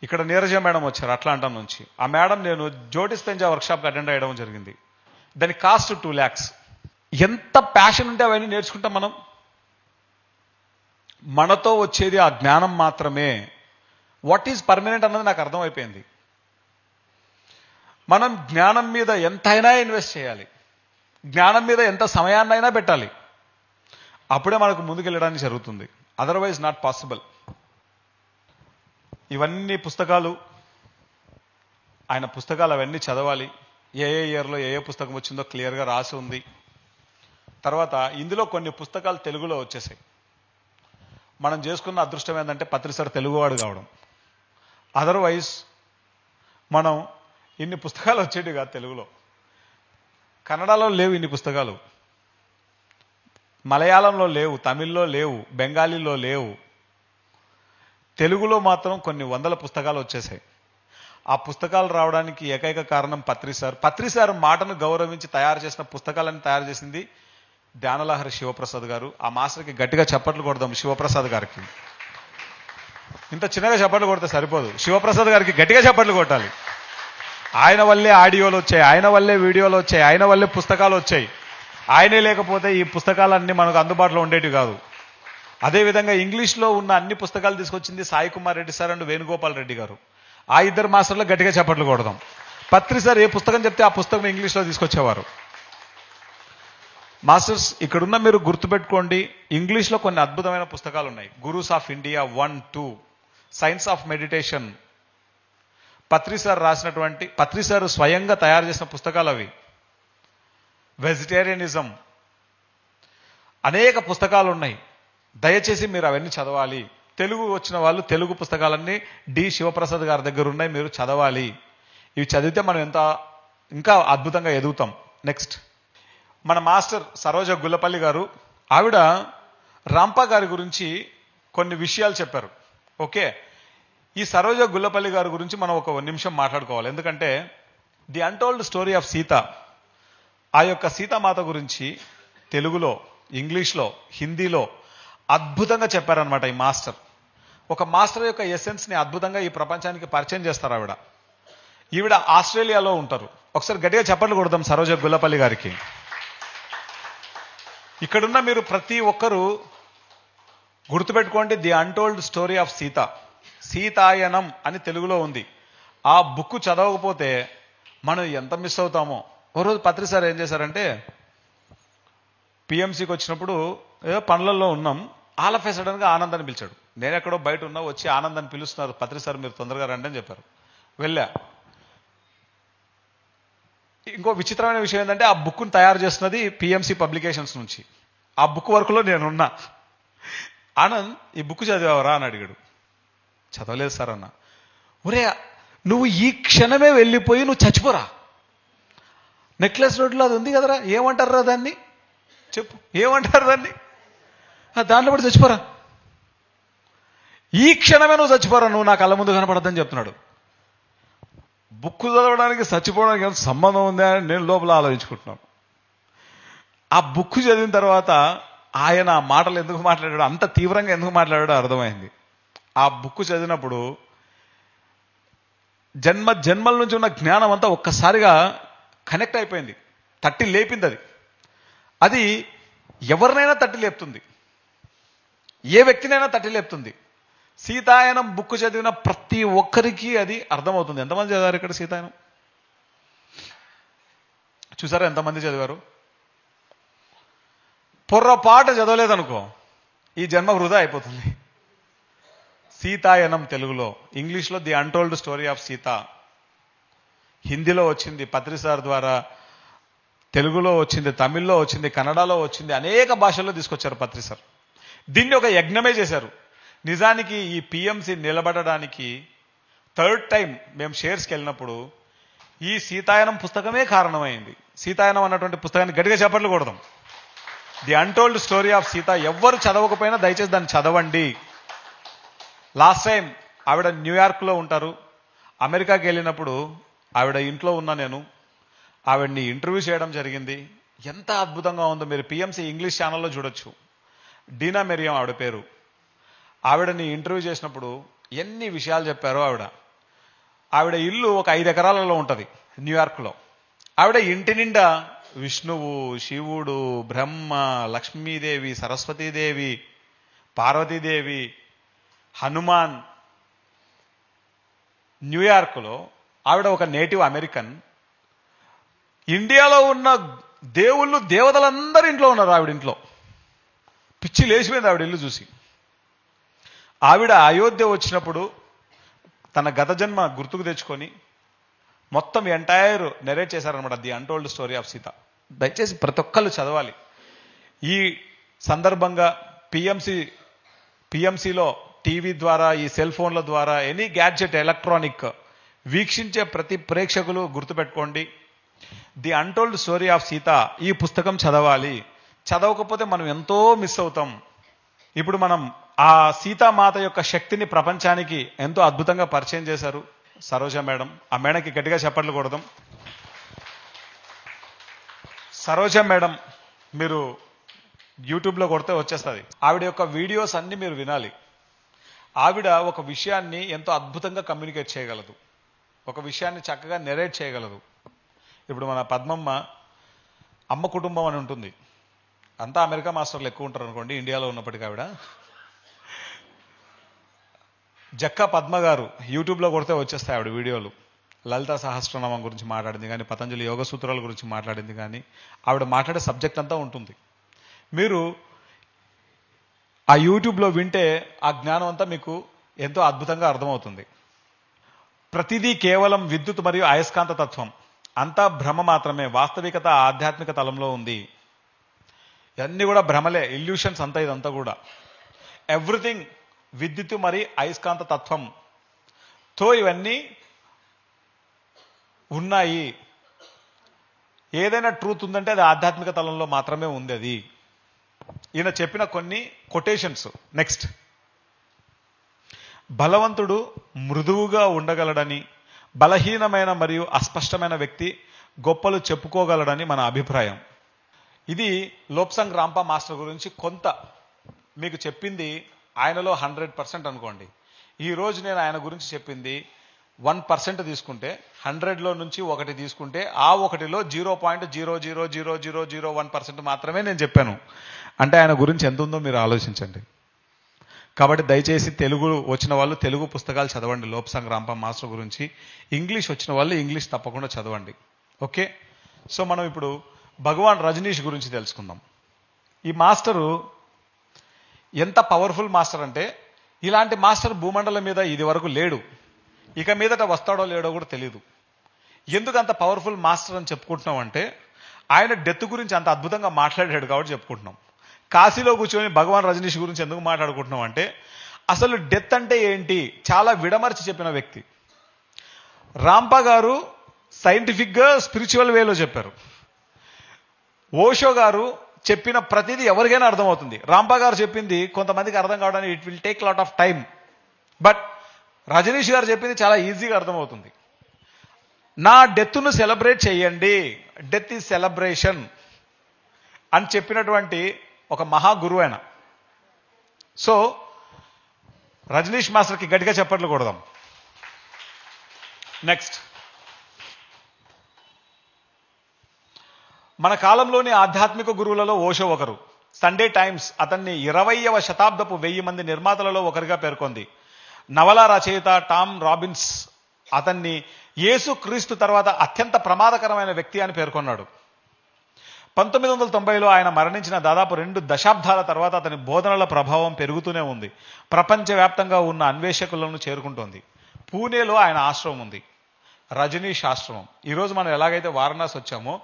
ఇక్కడ నీరజ మేడం వచ్చారు అట్లాంటా నుంచి. ఆ మేడం నేను జ్యోతిష్పెంజా వర్క్షాప్కి అటెండ్ అయ్యడం జరిగింది. దాని కాస్ట్ 2 lakhs. ఎంత ప్యాషన్ ఉంటే అవన్నీ నేర్చుకుంటాం మనం. మనతో వచ్చేది ఆ జ్ఞానం మాత్రమే. వాట్ ఈజ్ పర్మనెంట్ అన్నది నాకు అర్థమైపోయింది. మనం జ్ఞానం మీద ఎంతైనా ఇన్వెస్ట్ చేయాలి, జ్ఞానం మీద ఎంత సమయాన్నైనా పెట్టాలి, అప్పుడే మనకు ముందుకెళ్ళడానికి జరుగుతుంది. Otherwise not possible. ఇవన్నీ పుస్తకాలు, ఆయన పుస్తకాలు అవన్నీ చదవాలి. ఏ ఇయర్లో ఏ పుస్తకం వచ్చిందో క్లియర్గా రాసి ఉంది. తర్వాత ఇందులో కొన్ని పుస్తకాలు తెలుగులో వచ్చేసాయి. మనం చేసుకున్న అదృష్టం ఏంటంటే పత్రిసారి తెలుగువాడు కావడం. అదర్వైజ్ మనం ఇన్ని పుస్తకాలు వచ్చేటి కాదు తెలుగులో. కన్నడలో లేవు ఇన్ని పుస్తకాలు, మలయాళంలో లేవు, తమిళ్లో లేవు, బెంగాలీలో లేవు. తెలుగులో మాత్రం కొన్ని 100 పుస్తకాలు వచ్చేసాయి. ఆ పుస్తకాలు రావడానికి ఏకైక కారణం పత్రిసార్ మాటను గౌరవించి తయారు చేసిన పుస్తకాలను తయారు చేసింది ధ్యానలహరి శివప్రసాద్ గారు. ఆ మాస్టర్కి గట్టిగా చప్పట్లు కొడదాం. శివప్రసాద్ గారికి ఇంత చిన్నగా చప్పట్లు కొడితే సరిపోదు, శివప్రసాద్ గారికి గట్టిగా చప్పట్లు కొట్టాలి. ఆయన వల్లే ఆడియోలు వచ్చాయి, ఆయన వల్లే వీడియోలు వచ్చాయి, ఆయన వల్లే పుస్తకాలు వచ్చాయి. ఆయనే లేకపోతే ఈ పుస్తకాలన్నీ మనకు అందుబాటులో ఉండేవి కాదు. అదేవిధంగా ఇంగ్లీష్లో ఉన్న అన్ని పుస్తకాలు తీసుకొచ్చింది సాయి కుమార్ రెడ్డి సార్ అండ్ వేణుగోపాల్ రెడ్డి గారు. ఆ ఇద్దరు మాస్టర్లు గట్టిగా చప్పట్లు కొడదాం. పత్రిసార్ ఏ పుస్తకం చెప్తే ఆ పుస్తకం ఇంగ్లీష్లో తీసుకొచ్చేవారు. మాస్టర్స్, ఇక్కడున్న మీరు గుర్తుపెట్టుకోండి, ఇంగ్లీష్లో కొన్ని అద్భుతమైన పుస్తకాలు ఉన్నాయి. Gurus of India 1, 2, science of meditation. Patri sir స్వయంగా తయారు చేసిన పుస్తకాలు అవి. వెజిటేరియనిజం, అనేక పుస్తకాలు ఉన్నాయి. దయచేసి మీరు అవన్నీ చదవాలి. తెలుగు వచ్చిన వాళ్ళు తెలుగు పుస్తకాలన్నీ డి శివప్రసాద్ గారి దగ్గర ఉన్నాయి, మీరు చదవాలి. ఇవి చదివితే మనం ఇంకా అద్భుతంగా ఎదుగుతాం. నెక్స్ట్ మన మాస్టర్ సరోజ గుల్లపల్లి గారు, ఆవిడ రాంపా గారి గురించి కొన్ని విషయాలు చెప్పారు. ఓకే, ఈ సరోజ గుల్లపల్లి గారి గురించి మనం ఒక నిమిషం మాట్లాడుకోవాలి. ఎందుకంటే the untold story of Sita, ఆ యొక్క సీతామాత గురించి తెలుగులో, ఇంగ్లీష్లో, హిందీలో అద్భుతంగా చెప్పారనమాట ఈ మాస్టర్. ఒక మాస్టర్ యొక్క ఎసెన్స్ని అద్భుతంగా ఈ ప్రపంచానికి పరిచయం చేస్తారు. ఈవిడ ఆస్ట్రేలియాలో ఉంటారు. ఒకసారి గట్టిగా చప్పట్లు కొడదాం సరోజ గుల్లపల్లి గారికి. ఇక్కడున్న మీరు ప్రతి ఒక్కరూ గుర్తుపెట్టుకోండి, the untold story of Sita, Sitayanam అని తెలుగులో ఉంది. ఆ బుక్ చదవకపోతే మనం ఎంత మిస్ అవుతామో. ఓ రోజు పత్రి సార్ ఏం చేశారంటే, పిఎంసీకి వచ్చినప్పుడు ఏదో పనులలో ఉన్నాం, ఆల్ ఆఫ్ ఎ సడన్గా ఆనందాన్ని పిలిచాడు. నేను ఎక్కడో బయట ఉన్నా, వచ్చి ఆనందాన్ని పిలుస్తున్నారు, పత్రి సార్ మీరు తొందరగా రండి అని చెప్పారు. వెళ్ళా. ఇంకో విచిత్రమైన విషయం ఏంటంటే, ఆ బుక్ను తయారు చేస్తున్నది పిఎంసీ పబ్లికేషన్స్ నుంచి. ఆ బుక్ వర్క్లో నేనున్నా. ఆనంద్, ఈ బుక్ చదివావరా అని అడిగాడు. చదవలేదు సార్ అన్న. ఒరే, నువ్వు ఈ క్షణమే వెళ్ళిపోయి నువ్వు చచ్చిపోరా, నెక్లెస్ రోడ్లో అది ఉంది కదరా, ఏమంటారా దాన్ని, చెప్పు ఏమంటారు దాన్ని, దాంట్లో పడి చచ్చిపోరా, ఈ క్షణమే నువ్వు చచ్చిపోరా, నువ్వు నా కళ్ళ ముందు కనపడద్దని చెప్తున్నాడు. బుక్ చదవడానికి చచ్చిపోవడానికి ఎంత సంబంధం ఉందా అని నేను లోపల ఆలోచించుకుంటున్నాను. ఆ బుక్ చదివిన తర్వాత ఆయన ఆ మాటలు ఎందుకు మాట్లాడాడు, అంత తీవ్రంగా ఎందుకు మాట్లాడాడో అర్థమైంది. ఆ బుక్ చదివినప్పుడు జన్మల నుంచి ఉన్న జ్ఞానం అంతా ఒక్కసారిగా కనెక్ట్ అయిపోయింది, తట్టి లేపింది. అది ఎవరినైనా తట్టి లేపుతుంది, ఏ వ్యక్తినైనా తట్టి లేపుతుంది. సీతాయనం బుక్ చదివిన ప్రతి ఒక్కరికి అది అర్థమవుతుంది. ఎంతమంది చదివారు ఇక్కడ సీతాయనం? చూసారా ఎంతమంది చదివారు? పొర్రపాటు చదవలేదనుకో, ఈ జన్మ వృధా అయిపోతుంది. సీతాయనం తెలుగులో, ఇంగ్లీష్లో the untold story of Sita, హిందీలో వచ్చింది పత్రి సార్ ద్వారా, తెలుగులో వచ్చింది, తమిళ్లో వచ్చింది, కన్నడలో వచ్చింది, అనేక భాషల్లో తీసుకొచ్చారు పత్రి సార్. దీన్ని ఒక యజ్ఞమే చేశారు. నిజానికి ఈ పిఎంసి నిలబడడానికి థర్డ్ టైం మేము షేర్స్కి వెళ్ళినప్పుడు ఈ సీతాయనం పుస్తకమే కారణమైంది. సీతాయనం అన్నటువంటి పుస్తకాన్ని గట్టిగా చప్పట్లు కొడదాం. The untold story of Sita. ఎవ్వరు చదవకపోయినా దయచేసి దాన్ని చదవండి. లాస్ట్ టైం ఆవిడ న్యూయార్క్లో ఉంటారు. అమెరికాకి వెళ్ళినప్పుడు ఆవిడ ఇంట్లో ఉన్నా నేను, ఆవిడ్ని ఇంటర్వ్యూ చేయడం జరిగింది. ఎంత అద్భుతంగా ఉందో మీరు పిఎంసి ఇంగ్లీష్ ఛానల్లో చూడొచ్చు. డీనా మెరియం ఆవిడ పేరు. ఆవిడని ఇంటర్వ్యూ చేసినప్పుడు ఎన్ని విషయాలు చెప్పారో. ఆవిడ ఇల్లు ఒక 5 ఎకరాలలో ఉంటుంది న్యూయార్క్లో. ఆవిడ ఇంటి నిండా విష్ణువు, శివుడు, బ్రహ్మ, లక్ష్మీదేవి, సరస్వతీదేవి, పార్వతీదేవి, హనుమాన్. న్యూయార్క్లో ఆవిడ ఒక నేటివ్ అమెరికన్. ఇండియాలో ఉన్న దేవుళ్ళు, దేవతలందరూ ఇంట్లో ఉన్నారు ఆవిడ ఇంట్లో. పిచ్చి లేచిపోయింది ఆవిడ ఇల్లు చూసి. ఆవిడ అయోధ్య వచ్చినప్పుడు తన గత జన్మ గుర్తుకు తెచ్చుకొని మొత్తం ఎంటైర్ నెరేట్ చేశారనమాట, the untold story of Sita. దయచేసి ప్రతి ఒక్కళ్ళు చదవాలి. ఈ సందర్భంగా పిఎంసిలో టీవీ ద్వారా, ఈ సెల్ ఫోన్ల ద్వారా, ఎనీ గ్యాడ్జెట్ ఎలక్ట్రానిక్ వీక్షించే ప్రతి ప్రేక్షకులు గుర్తుపెట్టుకోండి, the untold story of Sita ఈ పుస్తకం చదవాలి. చదవకపోతే మనం ఎంతో మిస్ అవుతాం. ఇప్పుడు మనం ఆ సీతామాత యొక్క శక్తిని ప్రపంచానికి ఎంతో అద్భుతంగా పరిచయం చేశారు సరోజ మేడం. ఆ మేడంకి గట్టిగా చప్పట్లు కొడదాం. సరోజ మేడం మీరు యూట్యూబ్లో కొడితే వచ్చేస్తుంది. ఆవిడ యొక్క వీడియోస్ అన్ని మీరు వినాలి. ఆవిడ ఒక విషయాన్ని ఎంతో అద్భుతంగా కమ్యూనికేట్ చేయగలదు, ఒక విషయాన్ని చక్కగా నెరేట్ చేయగలదు. ఇప్పుడు మన పద్మమ్మ అమ్మ కుటుంబం అని ఉంటుంది. అంతా అమెరికా మాస్టర్లు ఎక్కువ ఉంటారు అనుకోండి ఇండియాలో ఉన్నప్పటికీ. ఆవిడ జక్క పద్మ గారు యూట్యూబ్లో కొడితే వచ్చేస్తాయి ఆవిడ వీడియోలు. లలిత సహస్రనామం గురించి మాట్లాడింది కానీ, పతంజలి యోగ సూత్రాల గురించి మాట్లాడింది కానీ, ఆవిడ మాట్లాడే సబ్జెక్ట్ అంతా ఉంటుంది. మీరు ఆ యూట్యూబ్లో వింటే ఆ జ్ఞానం అంతా మీకు ఎంతో అద్భుతంగా అర్థమవుతుంది. ప్రతిదీ కేవలం విద్యుత్ మరియు అయస్కాంత తత్వం, అంతా భ్రమ మాత్రమే, వాస్తవికత ఆధ్యాత్మిక తలంలో ఉంది. ఇవన్నీ కూడా భ్రమలే, ఇల్యూషన్స్ అంతా. ఇదంతా కూడా ఎవ్రీథింగ్ విద్యుత్ మరి అయస్కాంత తత్వంతో ఇవన్నీ ఉన్నాయి. ఏదైనా ట్రూత్ ఉందంటే అది ఆధ్యాత్మిక తలంలో మాత్రమే ఉంది. అది ఈయన చెప్పిన కొన్ని కొటేషన్స్. నెక్స్ట్, బలవంతుడు మృదువుగా ఉండగలడని, బలహీనమైన మరియు అస్పష్టమైన వ్యక్తి గొప్పలు చెప్పుకోగలడని మన అభిప్రాయం. ఇది లోప్సంగ్ రాంపా మాస్టర్ గురించి కొంత మీకు చెప్పింది. ఆయనలో 100% అనుకోండి. ఈరోజు నేను ఆయన గురించి చెప్పింది 1% తీసుకుంటే, 100లో నుంచి 1 తీసుకుంటే, ఆ 1లో 0.0000001% మాత్రమే నేను చెప్పాను. అంటే ఆయన గురించి ఎంత ఉందో మీరు ఆలోచించండి. కాబట్టి దయచేసి తెలుగు వచ్చిన వాళ్ళు తెలుగు పుస్తకాలు చదవండి లోప్సంగ్ రాంపా మాస్టర్ గురించి. ఇంగ్లీష్ వచ్చిన వాళ్ళు ఇంగ్లీష్ తప్పకుండా చదవండి. ఓకే, సో మనం ఇప్పుడు భగవాన్ రజనీష్ గురించి తెలుసుకుందాం. ఈ మాస్టరు ఎంత పవర్ఫుల్ మాస్టర్ అంటే, ఇలాంటి మాస్టర్ భూమండలం మీద ఇది వరకు లేడు. ఇక మీదట వస్తాడో లేడో కూడా తెలియదు. ఎందుకు అంత పవర్ఫుల్ మాస్టర్ అని చెప్పుకుంటున్నాం అంటే, ఆయన డెత్ గురించి అంత అద్భుతంగా మాట్లాడాడు కాబట్టి చెప్పుకుంటున్నాం. కాశీలో కూర్చొని భగవాన్ రజనీష్ గురించి ఎందుకు మాట్లాడుకుంటున్నాం అంటే, అసలు డెత్ అంటే ఏంటి చాలా విడమర్చి చెప్పిన వ్యక్తి. రాంపా గారు సైంటిఫిక్గా స్పిరిచువల్ వేలో చెప్పారు. ఓషో గారు చెప్పిన ప్రతిదీ ఎవరికైనా అర్థమవుతుంది. రాంపా గారు చెప్పింది కొంతమందికి అర్థం కావడానికి it will take lot of time. But Rajneesh గారు చెప్పింది చాలా ఈజీగా అర్థమవుతుంది. నా డెత్ను సెలబ్రేట్ చేయండి, డెత్ ఈజ్ సెలబ్రేషన్ అని చెప్పినటువంటి ఒక మహా గురువు ఆయన. సో రజనీష్ మాస్టర్కి గట్టిగా చప్పట్లు కొడదాం. నెక్స్ట్, మన కాలంలోని ఆధ్యాత్మిక గురువులలో ఓషో ఒకరు. సండే టైమ్స్ అతన్ని 20వ శతాబ్దపు 1000 మంది నిర్మాతలలో ఒకరిగా పేర్కొంది. నవల రచయిత టామ్ రాబిన్స్ అతన్ని యేసు క్రీస్తు తర్వాత అత్యంత ప్రమాదకరమైన వ్యక్తి అని పేర్కొన్నాడు. 1990లో ఆయన మరణించిన దాదాపు 2 దశాబ్దాల తర్వాత అతని బోధనల ప్రభావం పెరుగుతూనే ఉంది. ప్రపంచవ్యాప్తంగా ఉన్న అన్వేషకులను చేరుకుంటోంది. పూణేలో ఆయన ఆశ్రమం ఉంది, రజనీష్ ఆశ్రమం. ఈరోజు మనం ఎలాగైతే వారణాసి వచ్చామో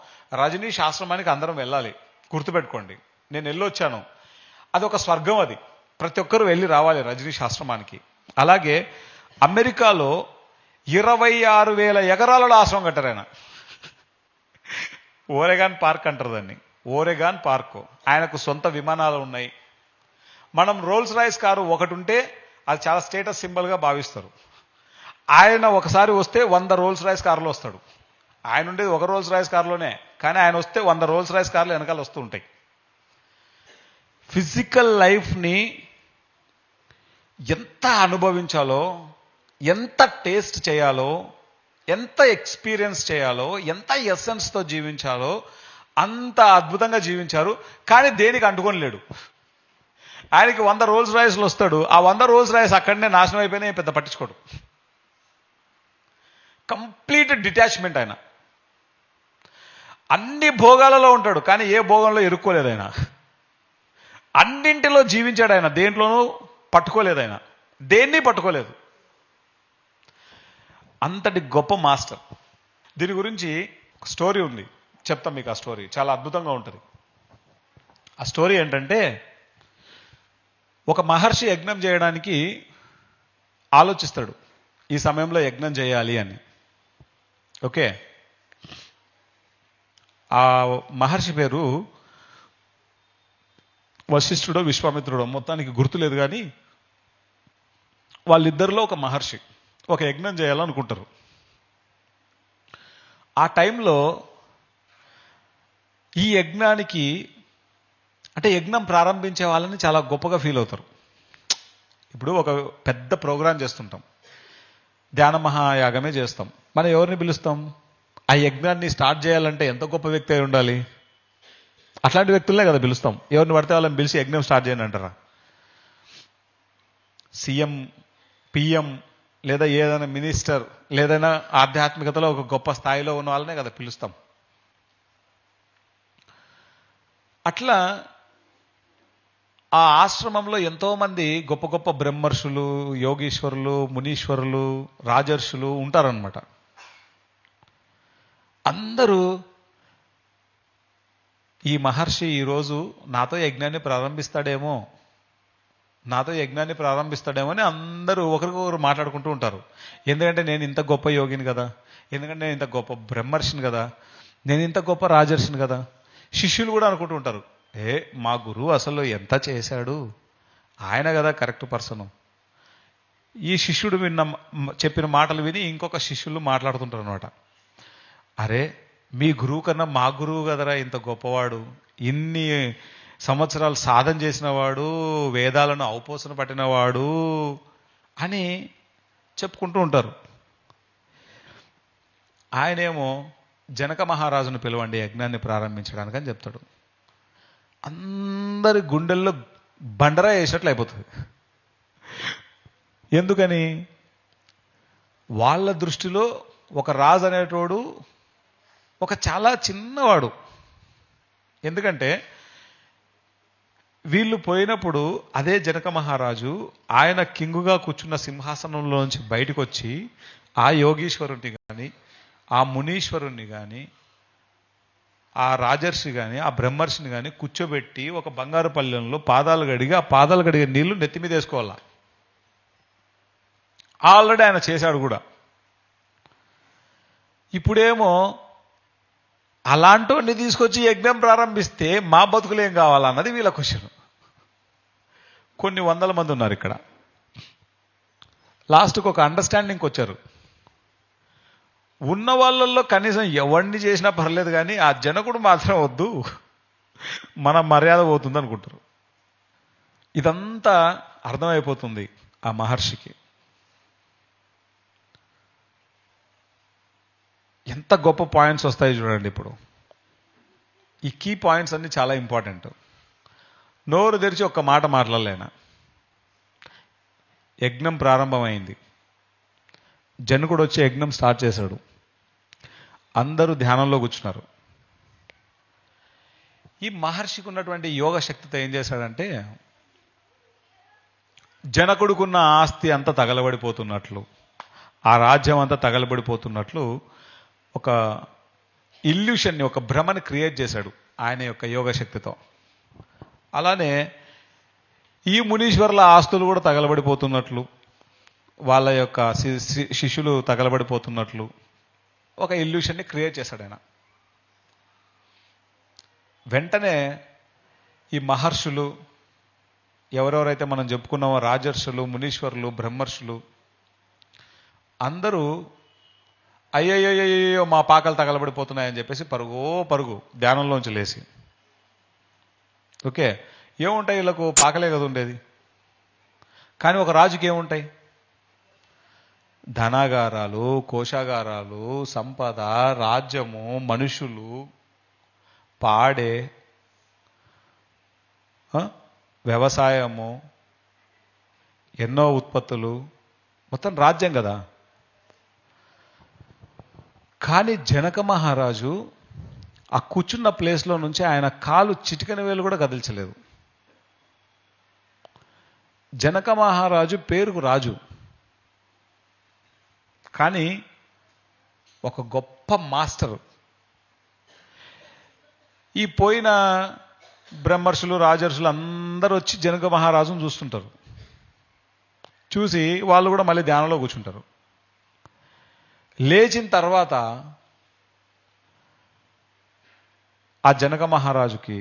రజనీష్ ఆశ్రమానికి అందరం వెళ్ళాలి. గుర్తుపెట్టుకోండి, నేను వెళ్ళొచ్చాను, అది ఒక స్వర్గం. అది ప్రతి ఒక్కరూ వెళ్ళి రావాలి రజనీష్ ఆశ్రమానికి. అలాగే అమెరికాలో 26,000 ఎకరాలలో ఆశ్రమం కట్టారు ఆయన. ఓరెగాన్ పార్క్ అంటారు దాన్ని, ఓరెగాన్ పార్క్. ఆయనకు సొంత విమానాలు ఉన్నాయి. మనం రోల్స్ రాయిస్ కారు ఒకటి ఉంటే అది చాలా స్టేటస్ సింబల్గా భావిస్తారు. ఆయన ఒకసారి వస్తే 100 రోల్స్ రాయిస్ కారులో వస్తాడు. ఆయన ఉండేది ఒక రోల్స్ రాయిస్ కారులోనే, కానీ ఆయన వస్తే 100 రోల్స్ రాయిస్ కార్లు వెనకాల వస్తూ ఉంటాయి. ఫిజికల్ లైఫ్ని ఎంత అనుభవించాలో, ఎంత టేస్ట్ చేయాలో, ఎంత ఎక్స్పీరియన్స్ చేయాలో, ఎంత ఎసెన్స్తో జీవించాలో అంత అద్భుతంగా జీవించారు. కానీ దేనికి అంటుకొని లేడు. ఆయనకి 100 రోల్స్ రాయిస్లు వస్తాడు, ఆ 100 రోల్స్ రాయిస్ అక్కడనే నాశనం అయిపోయినాయి, పెద్ద పట్టించుకోడు. కంప్లీట్ డిటాచ్మెంట్ ఆయన. అన్ని భోగాలలో ఉంటాడు, కానీ ఏ భోగంలో ఇరుక్కోలేదు ఆయన. అన్నింటిలో జీవించాడు ఆయన, దేంట్లోనూ పట్టుకోలేదు ఆయన, దేన్ని పట్టుకోలేదు. అంతటి గొప్ప మాస్టర్. దీని గురించి ఒక స్టోరీ ఉంది, చెప్తాం మీకు. ఆ స్టోరీ చాలా అద్భుతంగా ఉంటుంది. ఆ స్టోరీ ఏంటంటే, ఒక మహర్షి యజ్ఞం చేయడానికి ఆలోచిస్తాడు, ఈ సమయంలో యజ్ఞం చేయాలి అని. ఓకే, ఆ మహర్షి పేరు వశిష్ఠుడో విశ్వామిత్రుడో, మొత్తానికి గుర్తులేదు. కానీ వాళ్ళిద్దరిలో ఒక మహర్షి ఒక యజ్ఞం చేయాలనుకుంటారు. ఆ టైంలో ఈ యజ్ఞానికి అంటే యజ్ఞం ప్రారంభించే వాళ్ళని చాలా గొప్పగా ఫీల్ అవుతారు. ఇప్పుడు ఒక పెద్ద ప్రోగ్రాం చేస్తుంటాం, ధ్యాన మహాయాగమే చేస్తాం. మనం ఎవరిని పిలుస్తాం? ఆ యజ్ఞాన్ని స్టార్ట్ చేయాలంటే ఎంత గొప్ప వ్యక్తి అయి ఉండాలి? అట్లాంటి వ్యక్తులనే కదా పిలుస్తాం. ఎవరిని పడితే వాళ్ళని పిలిచి యజ్ఞం స్టార్ట్ చేయండి అంటారా? సీఎం, పిఎం, లేదా ఏదైనా మినిస్టర్, లేదైనా ఆధ్యాత్మికతలో ఒక గొప్ప స్థాయిలో ఉన్న వాళ్ళనే కదా పిలుస్తాం. అట్లా ఆ ఆశ్రమంలో ఎంతో మంది గొప్ప గొప్ప బ్రహ్మర్షులు, యోగీశ్వరులు, మునీశ్వరులు, రాజర్షులు ఉంటారనమాట. అందరూ ఈ మహర్షి ఈరోజు నాతో యజ్ఞాన్ని ప్రారంభిస్తాడేమో, నాతో యజ్ఞాన్ని ప్రారంభిస్తాడేమో అని అందరూ ఒకరికొకరు మాట్లాడుకుంటూ ఉంటారు. ఎందుకంటే నేను ఇంత గొప్ప యోగిని కదా, ఎందుకంటే నేను ఇంత గొప్ప బ్రహ్మర్షిని కదా, నేను ఇంత గొప్ప రాజర్షిని కదా. శిష్యులు కూడా అనుకుంటూ ఉంటారు, మా గురువు అసలు ఎంత చేశాడు, ఆయన కదా కరెక్ట్ పర్సన్. ఈ శిష్యుడు చెప్పిన మాటలు విని ఇంకొక శిష్యులు మాట్లాడుతుంటారు అనమాట. అరే మీ గురువు కన్నా మా గురువు కదరా ఇంత గొప్పవాడు, ఇన్ని సంవత్సరాలు సాధన చేసినవాడు, వేదాలను ఔపోసన పట్టినవాడు అని చెప్పుకుంటూ ఉంటారు. ఆయనేమో జనక మహారాజును పిలవండి యజ్ఞాన్ని ప్రారంభించడానికి అని చెప్తాడు. అందరి గుండెల్లో బండరా వేసేట్లు అయిపోతుంది. ఎందుకని? వాళ్ళ దృష్టిలో ఒక రాజు అనేటోడు ఒక చాలా చిన్నవాడు. ఎందుకంటే వీళ్ళు పోయినప్పుడు అదే జనక మహారాజు ఆయన కింగుగా కూర్చున్న సింహాసనంలోంచి బయటకు వచ్చి ఆ యోగీశ్వరుణ్ణి కానీ, ఆ మునీశ్వరుణ్ణి కానీ, ఆ రాజర్షి కానీ, ఆ బ్రహ్మర్షిని కానీ కూర్చోబెట్టి ఒక బంగారు పళ్ళెంలో పాదాలు కడిగి, ఆ పాదాలు కడిగే నీళ్లు నెత్తి మీద వేసుకోవాలా. ఆల్రెడీ ఆయన చేశాడు కూడా. ఇప్పుడేమో అలాంటి తీసుకొచ్చి యజ్ఞం ప్రారంభిస్తే మా బతుకులు ఏం కావాలన్నది వీళ్ళ క్వశ్చన్. కొన్ని వందల మంది ఉన్నారు ఇక్కడ. లాస్ట్కి ఒక అండర్స్టాండింగ్కి వచ్చారు. ఉన్న వాళ్ళల్లో కనీసం ఎవరిని చేసినా పర్లేదు, కానీ ఆ జనకుడు మాత్రం వద్దు, మన మర్యాద పోతుంది అనుకుంటారు. ఇదంతా అర్థమైపోతుంది ఆ మహర్షికి. ఎంత గొప్ప పాయింట్స్ వస్తాయి చూడండి. ఇప్పుడు ఈ కీ పాయింట్స్ అన్ని చాలా ఇంపార్టెంట్. నోరు తెరిచి ఒక్క మాట మాట్లాడలేనా. యజ్ఞం ప్రారంభమైంది, జనకుడు వచ్చి యజ్ఞం స్టార్ట్ చేశాడు, అందరూ ధ్యానంలో కూర్చున్నారు. ఈ మహర్షికి ఉన్నటువంటి యోగ శక్తితో ఏం చేశాడంటే, జనకుడుకున్న ఆస్తి అంతా తగలబడిపోతున్నట్లు, ఆ రాజ్యం అంతా తగలబడిపోతున్నట్లు ఒక ఇల్యూషన్ని, ఒక భ్రమని క్రియేట్ చేశాడు ఆయన యొక్క యోగ శక్తితో. అలానే ఈ మునీశ్వర్ల ఆస్తులు కూడా తగలబడిపోతున్నట్లు, వాళ్ళ యొక్క శిష్యులు తగలబడిపోతున్నట్లు ఒక ఇల్యూషన్ని క్రియేట్ చేశాడు ఆయన. వెంటనే ఈ మహర్షులు ఎవరెవరైతే మనం చెప్పుకున్నామో, రాజర్షులు, మునీశ్వరులు, బ్రహ్మర్షులు అందరూ అయ్యయ్యో మా పాకలు తగలబడిపోతున్నాయని చెప్పేసి పరుగు ధ్యానంలోంచి లేచి, ఓకే ఏముంటాయి వీళ్ళకు, పాకలే కదా ఉండేది. కానీ ఒక రాజుకి ఏముంటాయి? ధనాగారాలు, కోశాగారాలు, సంపద, రాజ్యము, మనుషులు, పాడే, వ్యవసాయము, ఎన్నో ఉత్పత్తులు, మొత్తం రాజ్యం కదా. కానీ జనక మహారాజు ఆ కూర్చున్న ప్లేస్లో నుంచి ఆయన కాలు చిటికన వేలు కూడా కదిల్చలేదు. జనక మహారాజు పేరుకు రాజు, కానీ ఒక గొప్ప మాస్టర్. ఈ పోయిన బ్రహ్మర్షులు, రాజర్షులు అందరూ వచ్చి జనక మహారాజును చూస్తుంటారు. చూసి వాళ్ళు కూడా మళ్ళీ ధ్యానంలో కూర్చుంటారు. లేచిన తర్వాత ఆ జనక మహారాజుకి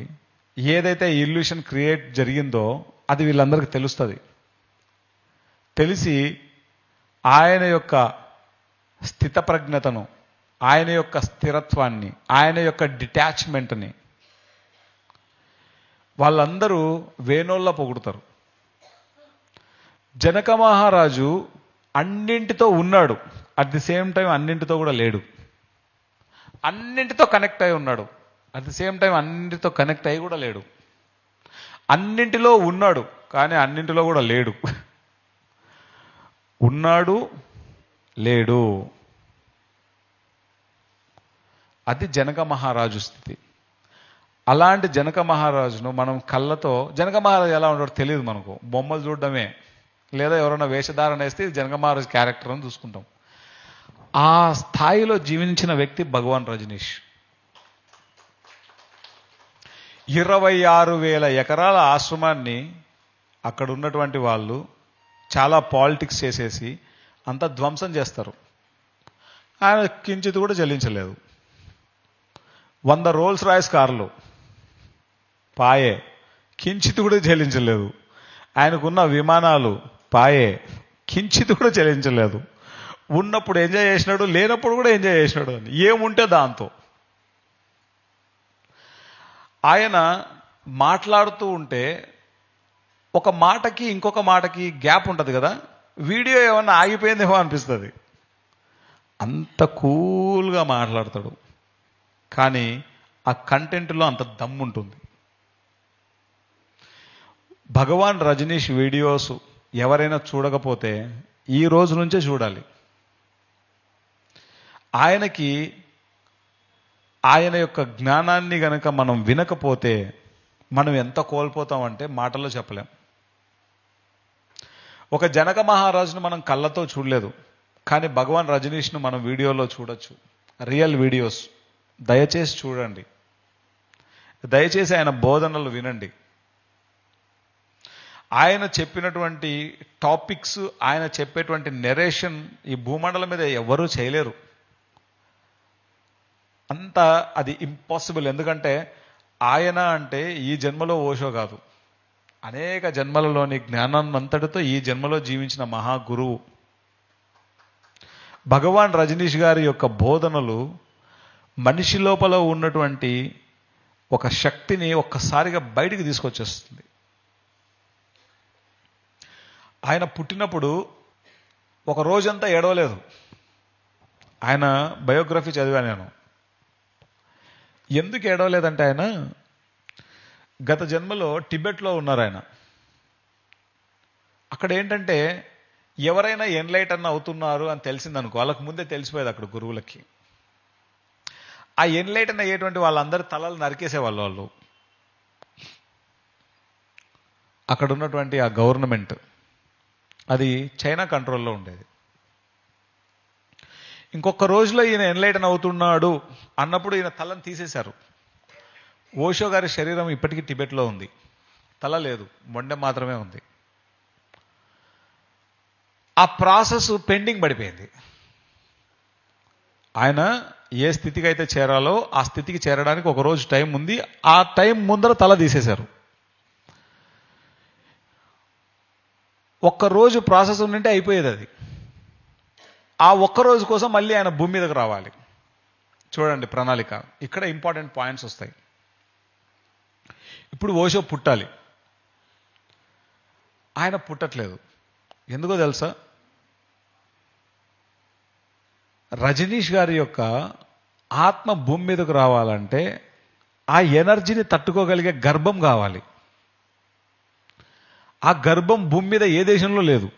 ఏదైతే ఇల్యూషన్ క్రియేట్ జరిగిందో అది వీళ్ళందరికీ తెలుస్తుంది. తెలిసి ఆయన యొక్క స్థితప్రజ్ఞతను, ఆయన యొక్క స్థిరత్వాన్ని, ఆయన యొక్క డిటాచ్మెంట్ని వాళ్ళందరూ వేణోళ్ళ పొగుడుతారు. జనక మహారాజు అన్నింటితో ఉన్నాడు, అట్ ది సేమ్ టైం అన్నింటితో కూడా లేడు. అన్నింటితో కనెక్ట్ అయి ఉన్నాడు, అట్ ది సేమ్ టైం అన్నింటితో కనెక్ట్ అయి కూడా లేడు. అన్నింటిలో ఉన్నాడు కానీ అన్నింటిలో కూడా లేడు. ఉన్నాడు, లేడు. అది జనక మహారాజు స్థితి. అలాంటి జనక మహారాజును మనం కళ్ళతో, జనక మహారాజు ఎలా ఉంటాడో తెలియదు మనకు, బొమ్మలు చూడడమే, లేదా ఎవరైనా వేషధారణ వేస్తే జనక మహారాజు క్యారెక్టర్ అని చూసుకుంటాం. ఆ స్థాయిలో జీవించిన వ్యక్తి భగవాన్ రజనీష్. 26,000 ఎకరాల ఆశ్రమాన్ని అక్కడ ఉన్నటువంటి వాళ్ళు చాలా పాలిటిక్స్ చేసేసి అంత ధ్వంసం చేస్తారు. ఆయన కించిత్ కూడా చెల్లించలేదు. 100 రోల్స్ రాయ్స్ కార్లు పాయే, కించిత్ కూడా చెల్లించలేదు. ఆయనకున్న విమానాలు పాయే, కించిత్ కూడా చెల్లించలేదు. ఉన్నప్పుడు ఎంజాయ్ చేసినాడు, లేనప్పుడు కూడా ఎంజాయ్ చేసినాడు. అని ఏముంటే దాంతో ఆయన మాట్లాడుతూ ఉంటే ఒక మాటకి ఇంకొక మాటకి గ్యాప్ ఉంటుంది కదా, వీడియో ఏమన్నా ఆగిపోయిందేమో అనిపిస్తుంది. అంత కూల్గా మాట్లాడతాడు, కానీ ఆ కంటెంట్లో అంత దమ్ము ఉంటుంది. భగవాన్ రజనీష్ వీడియోస్ ఎవరైనా చూడకపోతే ఈ రోజు నుంచే చూడాలి. ఆయన యొక్క జ్ఞానాన్ని గనక మనం వినకపోతే మనం ఎంత కోల్పోతామంటే మాటల్లో చెప్పలేం. ఒక జనక మహారాజును మనం కళ్ళతో చూడలేదు, కానీ భగవాన్ రజనీష్ను మనం వీడియోలో చూడొచ్చు. రియల్ వీడియోస్ దయచేసి చూడండి, దయచేసి ఆయన బోధనలు వినండి. ఆయన చెప్పినటువంటి టాపిక్స్, ఆయన చెప్పేటువంటి నెరేషన్ ఈ భూమండలం మీద ఎవరూ చేయలేరు. అంత అది ఇంపాసిబుల్. ఎందుకంటే ఆయన అంటే ఈ జన్మలో ఓషో కాదు, అనేక జన్మలలోని జ్ఞానాన్ని అంతటితో ఈ జన్మలో జీవించిన మహాగురువు. భగవాన్ రజనీష్ గారి యొక్క బోధనలు మనిషి లోపల ఉన్నటువంటి ఒక శక్తిని ఒక్కసారిగా బయటికి తీసుకొచ్చేస్తుంది. ఆయన పుట్టినప్పుడు ఒక రోజంతా ఏడవలేదు. ఆయన బయోగ్రఫీ చదివాను నేను. ఎందుకు ఏడవలేదంటే ఆయన గత జన్మలో టిబెట్లో ఉన్నారు. ఆయన అక్కడ ఏంటంటే ఎవరైనా ఎన్లైటన్ అవుతున్నారు అని తెలిసిందనుకో, వాళ్ళకు ముందే తెలిసిపోయేది అక్కడ గురువులకి. ఆ ఎన్లైటన్ అయ్యేటువంటి వాళ్ళందరి తలలు నరికేసేవాళ్ళు వాళ్ళు. అక్కడ ఉన్నటువంటి ఆ గవర్నమెంట్ అది చైనా కంట్రోల్లో ఉండేది. ఇంకొక రోజులో ఈయన ఎన్లైటన్ అవుతున్నాడు అన్నప్పుడు ఈయన తలని తీసేశారు. ఓషో గారి శరీరం ఇప్పటికీ టిబెట్లో ఉంది, తల లేదు, మొండెం మాత్రమే ఉంది. ఆ ప్రాసెస్ పెండింగ్ పడిపోయింది. ఆయన ఏ స్థితికి అయితే చేరాలో ఆ స్థితికి చేరడానికి ఒక రోజు టైం ఉంది. ఆ టైం ముందర తల తీసేశారు. ఒక్కరోజు ప్రాసెస్ ఉండింటే అయిపోయేది అది. ఆ ఒక్కరోజు కోసం మళ్ళీ ఆయన భూమి మీదకి రావాలి. చూడండి ప్రణాళిక. ఇక్కడ ఇంపార్టెంట్ పాయింట్స్ వస్తాయి. ఇప్పుడు ఓషో పుట్టాలి, ఆయన పుట్టట్లేదు. ఎందుకో తెలుసా? రజనీష్ గారి యొక్క ఆత్మ భూమి మీదకు రావాలంటే ఆ ఎనర్జీని తట్టుకోగలిగే గర్భం కావాలి. ఆ గర్భం భూమి మీద ఏ దేశంలో లేదు.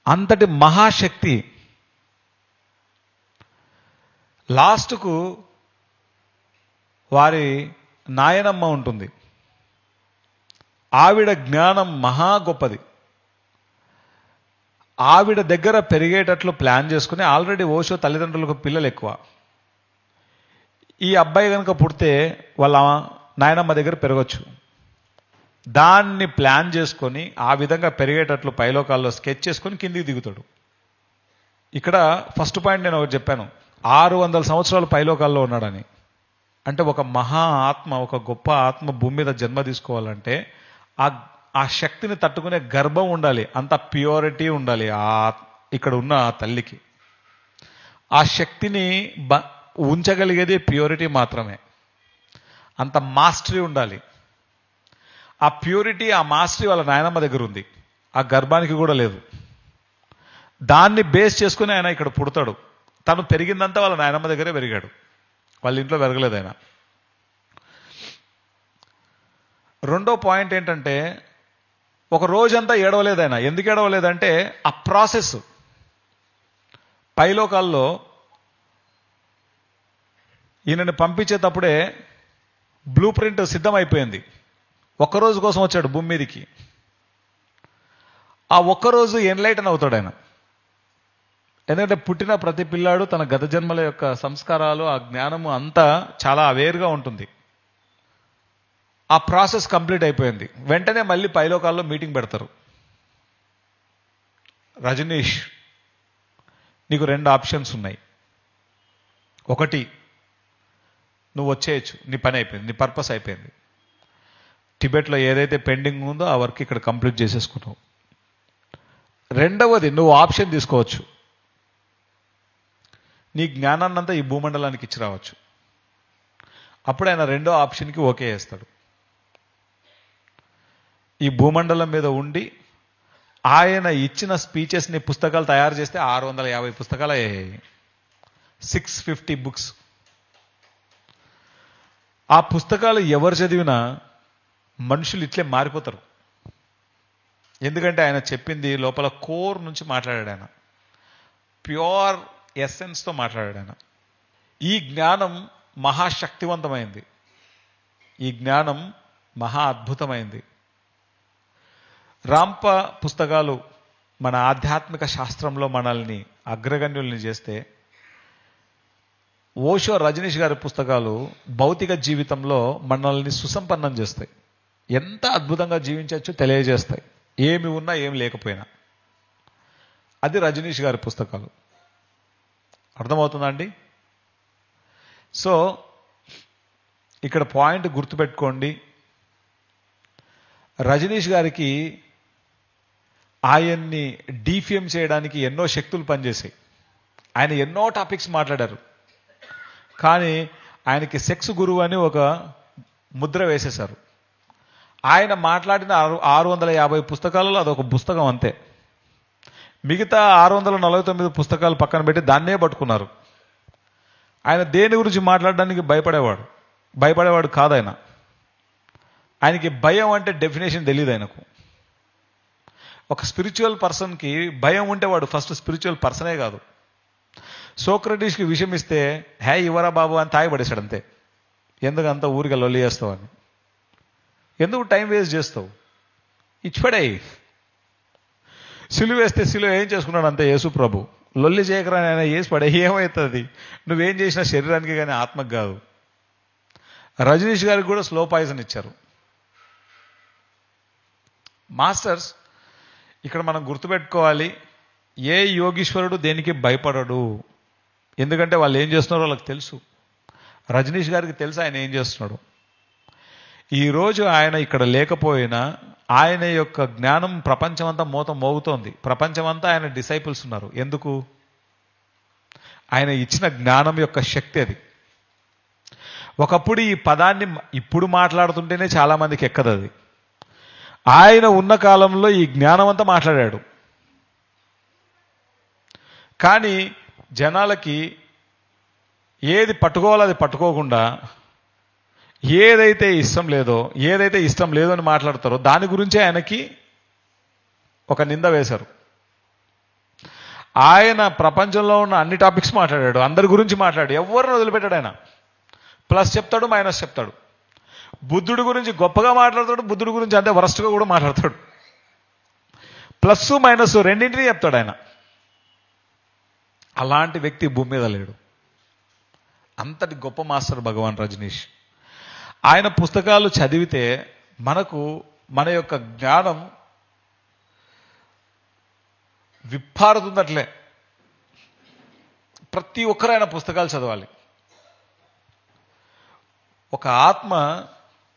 అంతటి మహాశక్తి. లాస్ట్కు వారి నాయనమ్మ ఉంటుంది. ఆవిడ జ్ఞానం మహా గొప్పది. ఆవిడ దగ్గర పెరిగేటట్లు ప్లాన్ చేసుకుని, ఆల్రెడీ ఓషో తల్లిదండ్రులకు పిల్లలు ఎక్కువ. ఈ అబ్బాయి కనుక పుడితే వాళ్ళ నాయనమ్మ దగ్గర పెరగచ్చు. దాన్ని ప్లాన్ చేసుకొని ఆ విధంగా పెరిగేటట్లు పైలోకాల్లో స్కెచ్ చేసుకొని కిందికి దిగుతాడు. ఇక్కడ ఫస్ట్ పాయింట్ నేను ఒకటి చెప్పాను, 600 సంవత్సరాలు పైలోకాల్లో ఉన్నాడని. అంటే ఒక మహా ఆత్మ, ఒక గొప్ప ఆత్మ భూమి మీద జన్మ తీసుకోవాలంటే ఆ శక్తిని తట్టుకునే గర్భం ఉండాలి, అంత ప్యూరిటీ ఉండాలి ఇక్కడ ఉన్న ఆ తల్లికి. ఆ శక్తిని ఉంచగలిగేది ప్యూరిటీ మాత్రమే. అంత మాస్టరీ ఉండాలి. ఆ ప్యూరిటీ, ఆ మాస్టరీ వాళ్ళ నాయనమ్మ దగ్గర ఉంది, ఆ గర్భానికి కూడా లేదు. దాన్ని బేస్ చేసుకుని ఆయన ఇక్కడ పుడతాడు. తను పెరిగిందంతా వాళ్ళ నాయనమ్మ దగ్గరే పెరిగాడు, వాళ్ళ ఇంట్లో పెరగలేదు ఆయన. రెండో పాయింట్ ఏంటంటే ఒక రోజంతా ఏడవలేదు ఆయన. ఎందుకు ఏడవలేదంటే ఆ ప్రాసెస్ పైలోకాల్లో ఈయనని పంపించేటప్పుడే బ్లూ ప్రింట్ సిద్ధమైపోయింది. ఒక్కరోజు కోసం వచ్చాడు భూమి మీదకి. ఆ ఒక్కరోజు ఎన్లైటన్ అవుతాడు ఆయన. ఎందుకంటే పుట్టిన ప్రతి పిల్లాడు తన గత జన్మల యొక్క సంస్కారాలు, ఆ జ్ఞానము అంతా చాలా అవేర్గా ఉంటుంది. ఆ ప్రాసెస్ కంప్లీట్ అయిపోయింది. వెంటనే మళ్ళీ పైలోకాల్లో మీటింగ్ పెడతారు. రజనీష్, నీకు 2 ఆప్షన్స్ ఉన్నాయి. ఒకటి, నువ్వు వచ్చేయచ్చు, నీ పని అయిపోయింది, నీ పర్పస్ అయిపోయింది. టిబెట్లో ఏదైతే పెండింగ్ ఉందో ఆ వర్క్ ఇక్కడ కంప్లీట్ చేసేసుకున్నావు. రెండవది, నువ్వు ఆప్షన్ తీసుకోవచ్చు, నీ జ్ఞానాన్నంతా ఈ భూమండలానికి ఇచ్చి రావచ్చు. అప్పుడు ఆయన రెండో ఆప్షన్కి ఓకే చేస్తాడు. ఈ భూమండలం మీద ఉండి ఆయన ఇచ్చిన స్పీచెస్ని పుస్తకాలు తయారు చేస్తే 650 పుస్తకాలు అయ్యాయి, 650 బుక్స్. ఆ పుస్తకాలు ఎవరు చదివినా మనుషులు ఇట్లే మారిపోతారు. ఎందుకంటే ఆయన చెప్పింది లోపల కోర్ నుంచి మాట్లాడాడు. ఆయన ప్యూర్ ఎసెన్స్తో మాట్లాడాడు. ఆయన ఈ జ్ఞానం మహాశక్తివంతమైంది, ఈ జ్ఞానం మహా అద్భుతమైంది. రాంప పుస్తకాలు మన ఆధ్యాత్మిక శాస్త్రంలో మనల్ని అగ్రగణ్యుల్ని చేస్తే, ఓషో, రజనీష్ గారి పుస్తకాలు భౌతిక జీవితంలో మనల్ని సుసంపన్నం చేస్తాయి. ఎంత అద్భుతంగా జీవించవచ్చు తెలియజేస్తాయి, ఏమి ఉన్నా ఏమి లేకపోయినా. అది రజనీష్ గారి పుస్తకాలు. అర్థమవుతుందా అండి? సో ఇక్కడ పాయింట్ గుర్తుపెట్టుకోండి. రజనీష్ గారికి ఆయన్ని డీఫేమ్ చేయడానికి ఎన్నో శక్తులు పనిచేశాయి. ఆయన ఎన్నో టాపిక్స్ మాట్లాడారు, కానీ ఆయనకి సెక్స్ గురువు అని ఒక ముద్ర వేసేశారు. ఆయన మాట్లాడిన 650 పుస్తకాలలో అదొక పుస్తకం అంతే. మిగతా 649 పుస్తకాలు పక్కన పెట్టి దాన్నే పట్టుకున్నారు. ఆయన దేని గురించి మాట్లాడడానికి భయపడేవాడు కాదు ఆయన. ఆయనకి భయం అంటే డెఫినేషన్ తెలియదు ఆయనకు. ఒక స్పిరిచువల్ పర్సన్కి భయం ఉంటే వాడు ఫస్ట్ స్పిరిచువల్ పర్సనే కాదు. సోక్రటీస్కి విషయం ఇస్తే హే ఇవరా బాబు అని తాగిపడేశాడు అంతే. ఎందుకు అంత ఊరిగా లొల్లి చేస్తావు అని, ఎందుకు టైం వేస్ట్ చేస్తావు, ఇచ్చిపడాయి. సిలువ వేస్తే సిలువ ఏం చేసుకున్నాడు అంతే యేసు ప్రభు. లొల్లి చేయకరా ఆయన వేసి పడే, ఏమవుతుంది? నువ్వేం చేసినా శరీరానికి కానీ ఆత్మకు కాదు. రజనీష్ గారికి కూడా స్లో పాయిజన్ ఇచ్చారు. మాస్టర్స్, ఇక్కడ మనం గుర్తుపెట్టుకోవాలి, ఏ యోగీశ్వరుడు దేనికి భయపడడు. ఎందుకంటే వాళ్ళు ఏం చేస్తున్నారో వాళ్ళకి తెలుసు. రజనీష్ గారికి తెలుసు ఆయన ఏం చేస్తున్నాడు. ఈరోజు ఆయన ఇక్కడ లేకపోయినా ఆయన యొక్క జ్ఞానం ప్రపంచమంతా మోగుతోంది. ప్రపంచమంతా ఆయన డిసైపుల్స్ ఉన్నారు. ఎందుకు? ఆయన ఇచ్చిన జ్ఞానం యొక్క శక్తి అది. ఒకప్పుడు ఈ పదాన్ని ఇప్పుడు మాట్లాడుతుంటేనే చాలా మందికి ఎక్కదు అది. ఆయన ఉన్న కాలంలో ఈ జ్ఞానం అంతా మాట్లాడాడు. కానీ జనాలకి ఏది పట్టుకోవాలో అది పట్టుకోకుండా ఏదైతే ఇష్టం లేదో అని మాట్లాడతారో దాని గురించే ఆయనకి ఒక నింద వేశారు. ఆయన ప్రపంచంలో ఉన్న అన్ని టాపిక్స్ మాట్లాడాడు, అందరి గురించి మాట్లాడు, ఎవరిని వదిలిపెట్టాడు ఆయన. ప్లస్ చెప్తాడు, మైనస్ చెప్తాడు. బుద్ధుడి గురించి గొప్పగా మాట్లాడతాడు, బుద్ధుడి గురించి అంతే వరస్ట్గా కూడా మాట్లాడతాడు. ప్లస్ మైనస్ రెండింటినీ చెప్తాడు ఆయన. అలాంటి వ్యక్తి భూమి మీద లేడు. అంతటి గొప్ప మాస్టర్ భగవాన్ రజనీష్. ఆయన పుస్తకాలు చదివితే మనకు మన యొక్క జ్ఞానం విప్పారుతుందట్లే. ప్రతి ఒక్కరు ఆయన పుస్తకాలు చదవాలి. ఒక ఆత్మ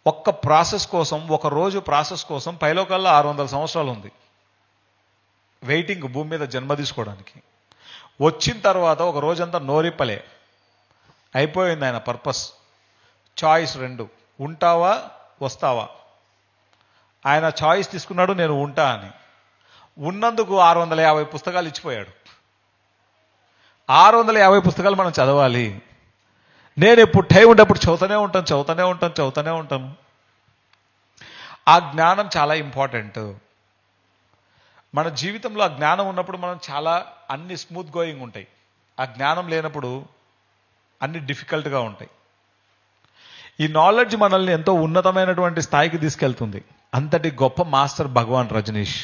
ఒక్క ప్రాసెస్ కోసం, ఒక రోజు ప్రాసెస్ కోసం పైలోకల్లా 600 సంవత్సరాలు ఉంది వెయిటింగ్ భూమి మీద జన్మ తీసుకోవడానికి. వచ్చిన తర్వాత ఒక రోజంతా నోరిప్పలే, అయిపోయింది ఆయన పర్పస్. చాయిస్ 2, ఉంటావా వస్తావా. ఆయన చాయిస్ తీసుకున్నాడు, నేను ఉంటా అని. ఉన్నందుకు 650 పుస్తకాలు ఇచ్చిపోయాడు. 650 పుస్తకాలు మనం చదవాలి. నేను ఎప్పుడు టైం ఉండేప్పుడు చదువుతూనే ఉంటాను. ఆ జ్ఞానం చాలా ఇంపార్టెంట్. మన జీవితంలో ఆ జ్ఞానం ఉన్నప్పుడు మనం చాలా అన్ని స్మూత్ గోయింగ్ ఉంటాయి. ఆ జ్ఞానం లేనప్పుడు అన్ని డిఫికల్ట్గా ఉంటాయి. ఈ నాలెడ్జ్ మనల్ని ఎంతో ఉన్నతమైనటువంటి స్థాయికి తీసుకెళ్తుంది. అంతటి గొప్ప మాస్టర్ భగవాన్ రజనీష్.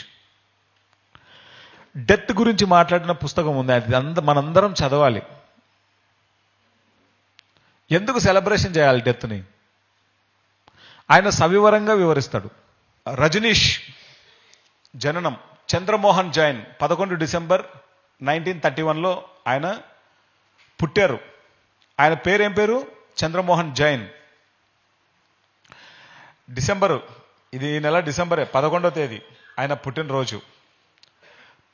డెత్ గురించి మాట్లాడిన పుస్తకం ఉంది, అది మనందరం చదవాలి. ఎందుకు సెలబ్రేషన్ చేయాలి డెత్ని? ఆయన సవివరంగా వివరిస్తాడు. రజనీష్ జననం చంద్రమోహన్ జైన్ 11 డిసెంబర్ 1931లో ఆయన పుట్టారు. ఆయన పేరేం పేరు? చంద్రమోహన్ జైన్. ఈ నెల డిసెంబరే 11వ తేదీ ఆయన పుట్టినరోజు.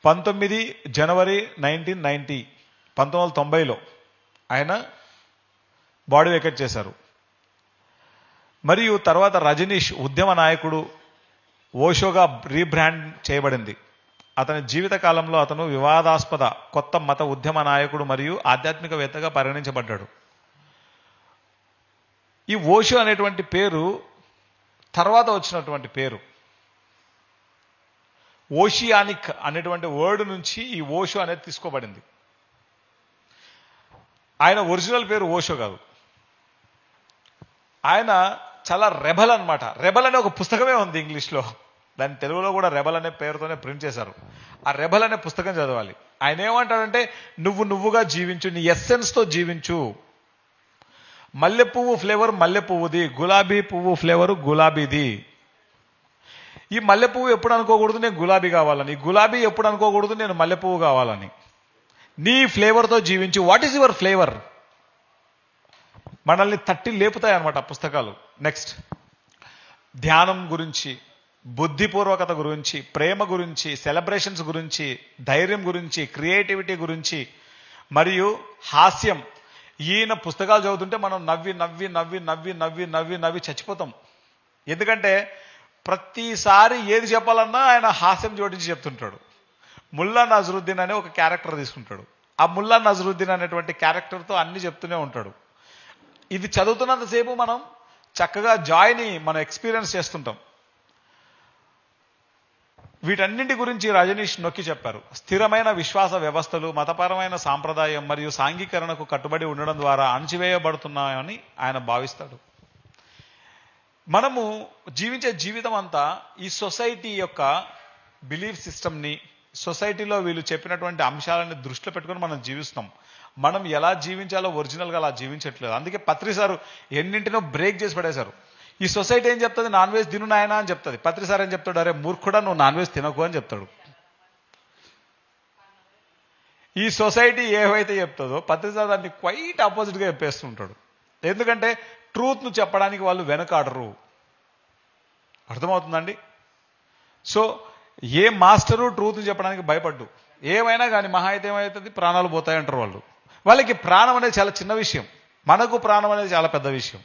19 జనవరి 1990లో ఆయన బాడీ వేకెట్ చేశారు. మరియు తర్వాత రజనీష్ ఉద్యమ నాయకుడు, ఓషోగా రీబ్రాండ్ చేయబడింది. అతని జీవిత కాలంలో అతను వివాదాస్పద కొత్త మత ఉద్యమ నాయకుడు మరియు ఆధ్యాత్మికవేత్తగా పరిగణించబడ్డాడు. ఈ ఓషో అనేటువంటి పేరు తర్వాత వచ్చినటువంటి పేరు. ఓషియానిక్ అనేటువంటి వర్డ్ నుంచి ఈ ఓషో అనేది తీసుకోబడింది. ఆయన ఒరిజినల్ పేరు ఓషో కాదు. ఆయన చాలా రెబల్ అన్నమాట. రెబల్ అనే ఒక పుస్తకమే ఉంది ఇంగ్లీష్లో, దాని తెలుగులో కూడా రెబల్ అనే పేరుతోనే ప్రింట్ చేశారు. ఆ రెబల్ అనే పుస్తకం చదవాలి. ఆయన ఏమంటాడంటే, నువ్వుగా జీవించు, నీ ఎస్సెన్స్తో జీవించు. మల్లె పువ్వు ఫ్లేవర్ మల్లె పువ్వుది, గులాబీ పువ్వు ఫ్లేవరు గులాబీది. ఈ మల్లె పువ్వు ఎప్పుడు అనుకోకూడదు నేను గులాబీ కావాలని, గులాబీ ఎప్పుడు అనుకోకూడదు నేను మల్లె పువ్వు కావాలని. నీ ఫ్లేవర్తో జీవించు. What is your flavour? మనల్ని తట్టి లేపుతాయి అన్నమాట పుస్తకాలు. నెక్స్ట్, ధ్యానం గురించి, బుద్ధిపూర్వకత గురించి, ప్రేమ గురించి, సెలబ్రేషన్స్ గురించి, ధైర్యం గురించి, క్రియేటివిటీ గురించి మరియు హాస్యం. ఈయన పుస్తకాలు చదువుతుంటే మనం నవ్వి నవ్వి నవ్వి నవ్వి నవ్వి నవ్వి నవ్వి చచ్చిపోతాం. ఎందుకంటే ప్రతిసారి ఏది చెప్పాలన్నా ఆయన హాస్యం జోడించి చెప్తుంటాడు. ముల్లా నజరుద్దీన్ అనే ఒక క్యారెక్టర్ తీసుకుంటాడు. ఆ ముల్లా నజరుద్దీన్ అనేటువంటి క్యారెక్టర్తో అన్ని చెప్తూనే ఉంటాడు. ఇది చదువుతున్నంతసేపు మనం చక్కగా జాయ్ని మనం ఎక్స్పీరియన్స్ చేస్తుంటాం. వీటన్నింటి గురించి రజనీష్ నొక్కి చెప్పారు. స్థిరమైన విశ్వాస వ్యవస్థలు, మతపరమైన సాంప్రదాయం మరియు సాంఘీకరణకు కట్టుబడి ఉండడం ద్వారా అణచివేయబడుతున్నాయని ఆయన భావిస్తాడు. మనము జీవించే జీవితం అంతా ఈ సొసైటీ యొక్క బిలీఫ్ సిస్టమ్ని, సొసైటీలో వీళ్ళు చెప్పినటువంటి అంశాలని దృష్టిలో పెట్టుకొని మనం జీవిస్తాం. మనం ఎలా జీవించాలో ఒరిజినల్గా అలా జీవించట్లేదు. అందుకే పత్రి సారు ఎన్నింటినో బ్రేక్ చేసి పడేశారు. ఈ సొసైటీ ఏం చెప్తుంది? నాన్ వెజ్ తిను నాయనా అని చెప్తుంది. పత్రి సార్ ఏం చెప్తాడు? అరే మూర్ఖుడా, నువ్వు నాన్ వెజ్ తినకు అని చెప్తాడు. ఈ సొసైటీ ఏవైతే చెప్తుందో పత్రి సార్ దాన్ని క్వైట్ ఆపోజిట్గా చెప్పేస్తుంటాడు. ఎందుకంటే ట్రూత్ను చెప్పడానికి వాళ్ళు వెనకాడరు. అర్థమవుతుందండి? సో ఏ మాస్టరు ట్రూత్ని చెప్పడానికి భయపడ్డు. ఏమైనా కానీ మహా అయితే ఏమవుతుంది, ప్రాణాలు పోతాయంటారు వాళ్ళు. వాళ్ళకి ప్రాణం అనేది చాలా చిన్న విషయం, మనకు ప్రాణం అనేది చాలా పెద్ద విషయం.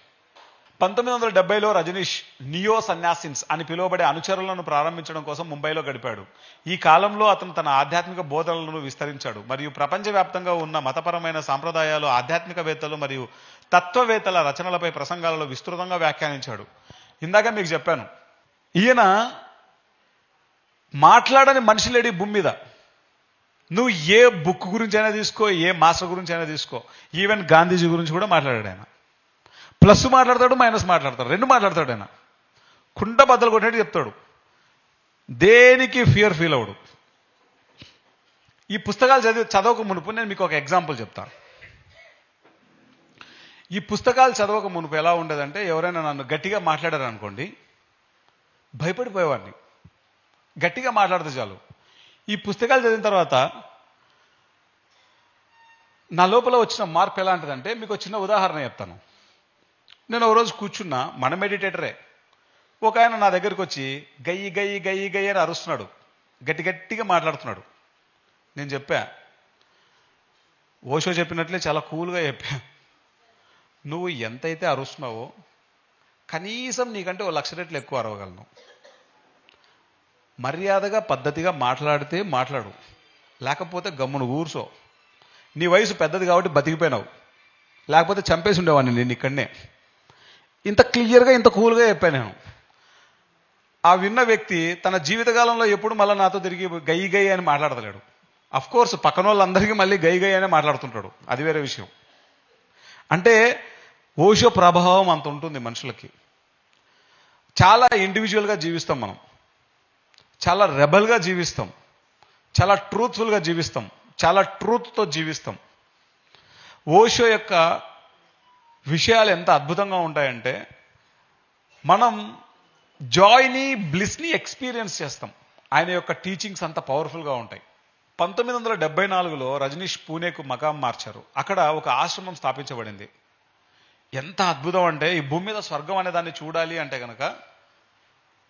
1970లో రజనీష్ నియో సన్యాసిన్స్ అని పిలువబడే అనుచరులను ప్రారంభించడం కోసం ముంబైలో గడిపాడు. ఈ కాలంలో అతను తన ఆధ్యాత్మిక బోధనలను విస్తరించాడు మరియు ప్రపంచవ్యాప్తంగా ఉన్న మతపరమైన సాంప్రదాయాలు, ఆధ్యాత్మికవేత్తలు మరియు తత్వవేత్తల రచనలపై ప్రసంగాలలో విస్తృతంగా వ్యాఖ్యానించాడు. ఇందాక మీకు చెప్పాను, ఈయన మాట్లాడని మనిషి లేడి భూమి మీద. నువ్వు ఏ బుక్ గురించి అయినా తీసుకో, ఏ మాస్టర్ గురించి అయినా తీసుకో, ఈవెన్ గాంధీజీ గురించి కూడా మాట్లాడాడు ఆయన. ప్లస్ మాట్లాడతాడు, మైనస్ మాట్లాడతాడు, రెండు మాట్లాడతాడు ఆయన. కుండ బద్దలు కొట్టేట్టు చెప్తాడు. దేనికి ఫీల్ అవడు. ఈ పుస్తకాలు చదవక మునుపు నేను మీకు ఒక ఎగ్జాంపుల్ చెప్తాను. ఈ పుస్తకాలు చదవక మునుపు ఎలా ఉండేదంటే, ఎవరైనా నన్ను గట్టిగా మాట్లాడారు అనుకోండి, భయపడిపోయేవాడిని. గట్టిగా మాట్లాడితే చాలు. ఈ పుస్తకాలు చదివిన తర్వాత నా లోపల వచ్చిన మార్పు ఎలాంటిదంటే, మీకు ఒక చిన్న ఉదాహరణ చెప్తాను. నేను ఒక రోజు కూర్చున్నా, మన మెడిటేటరే, ఒక ఆయన నా దగ్గరికి వచ్చి గయ్యి గయ్యి గయ్యి గయ్యి అని అరుస్తున్నాడు, గట్టిగా మాట్లాడుతున్నాడు. నేను చెప్పా, ఓషో చెప్పినట్లే చాలా కూల్గా చెప్పా, నువ్వు ఎంతైతే అరుస్తున్నావో కనీసం నీకంటే 1,00,000 రెట్లు ఎక్కువ అరవగలను. మర్యాదగా పద్ధతిగా మాట్లాడితే మాట్లాడు, లేకపోతే గమ్మును కూర్చో. నీ వయసు పెద్దది కాబట్టి బతికిపోయినావు, లేకపోతే చంపేసి ఉండేవాడిని నేను ఇక్కడనే. ఇంత క్లియర్గా, ఇంత కూల్గా చెప్పాను నేను. ఆ విన్న వ్యక్తి తన జీవితకాలంలో ఎప్పుడు మళ్ళీ నాతో తిరిగి గయ్యి గయ్యి అని మాట్లాడతలేడు. అఫ్కోర్స్ పక్కన వాళ్ళందరికీ మళ్ళీ గయ్యి గయ్యి అనే మాట్లాడుతుంటాడు, అది వేరే విషయం. అంటే ఓషో ప్రభావం అంత ఉంటుంది మనుషులకి. చాలా ఇండివిజువల్గా జీవిస్తాం మనం, చాలా రెబల్గా జీవిస్తాం, చాలా ట్రూత్ఫుల్గా జీవిస్తాం, చాలా ట్రూత్తో జీవిస్తాం. ఓషో యొక్క విషయాలు ఎంత అద్భుతంగా ఉంటాయంటే, మనం జాయ్ని, బ్లిస్ని ఎక్స్పీరియన్స్ చేస్తాం. ఆయన యొక్క టీచింగ్స్ అంత పవర్ఫుల్గా ఉంటాయి. 1974లో రజనీష్ పూణేకు మకాం మార్చారు. అక్కడ ఒక ఆశ్రమం స్థాపించబడింది. ఎంత అద్భుతం అంటే, ఈ భూమి మీద స్వర్గం అనే దాన్ని చూడాలి అంటే కనుక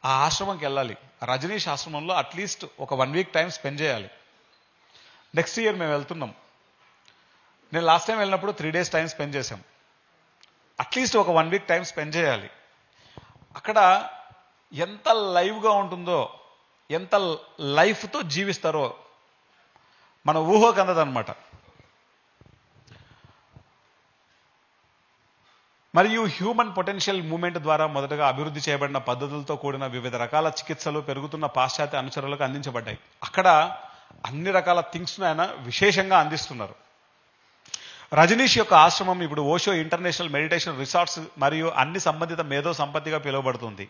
ఆ ఆశ్రమంకి వెళ్ళాలి. రజనీష్ ఆశ్రమంలో అట్లీస్ట్ ఒక 1 వీక్ టైం స్పెండ్ చేయాలి. నెక్స్ట్ ఇయర్ మేము వెళ్తున్నాం. నేను లాస్ట్ టైం వెళ్ళినప్పుడు 3 days టైం స్పెండ్ చేశాం. అట్లీస్ట్ ఒక 1 వీక్ టైం స్పెండ్ చేయాలి. అక్కడ ఎంత లైవ్గా ఉంటుందో, ఎంత లైఫ్తో జీవిస్తారో మన ఊహకు అందదన్నమాట. మరియు హ్యూమన్ పొటెన్షియల్ మూవ్మెంట్ ద్వారా మొదటగా అభివృద్ధి చేయబడిన పద్ధతులతో కూడిన వివిధ రకాల చికిత్సలు పెరుగుతున్న పాశ్చాత్య అనుచరులకు అందించబడ్డాయి. అక్కడ అన్ని రకాల థింగ్స్ను ఆయన విశేషంగా అందిస్తున్నారు. రజనీష్ యొక్క ఆశ్రమం ఇప్పుడు ఓషో ఇంటర్నేషనల్ మెడిటేషన్ రిసార్ట్స్ మరియు అన్ని సంబంధిత మేధో సంపత్తిగా పిలువబడుతుంది.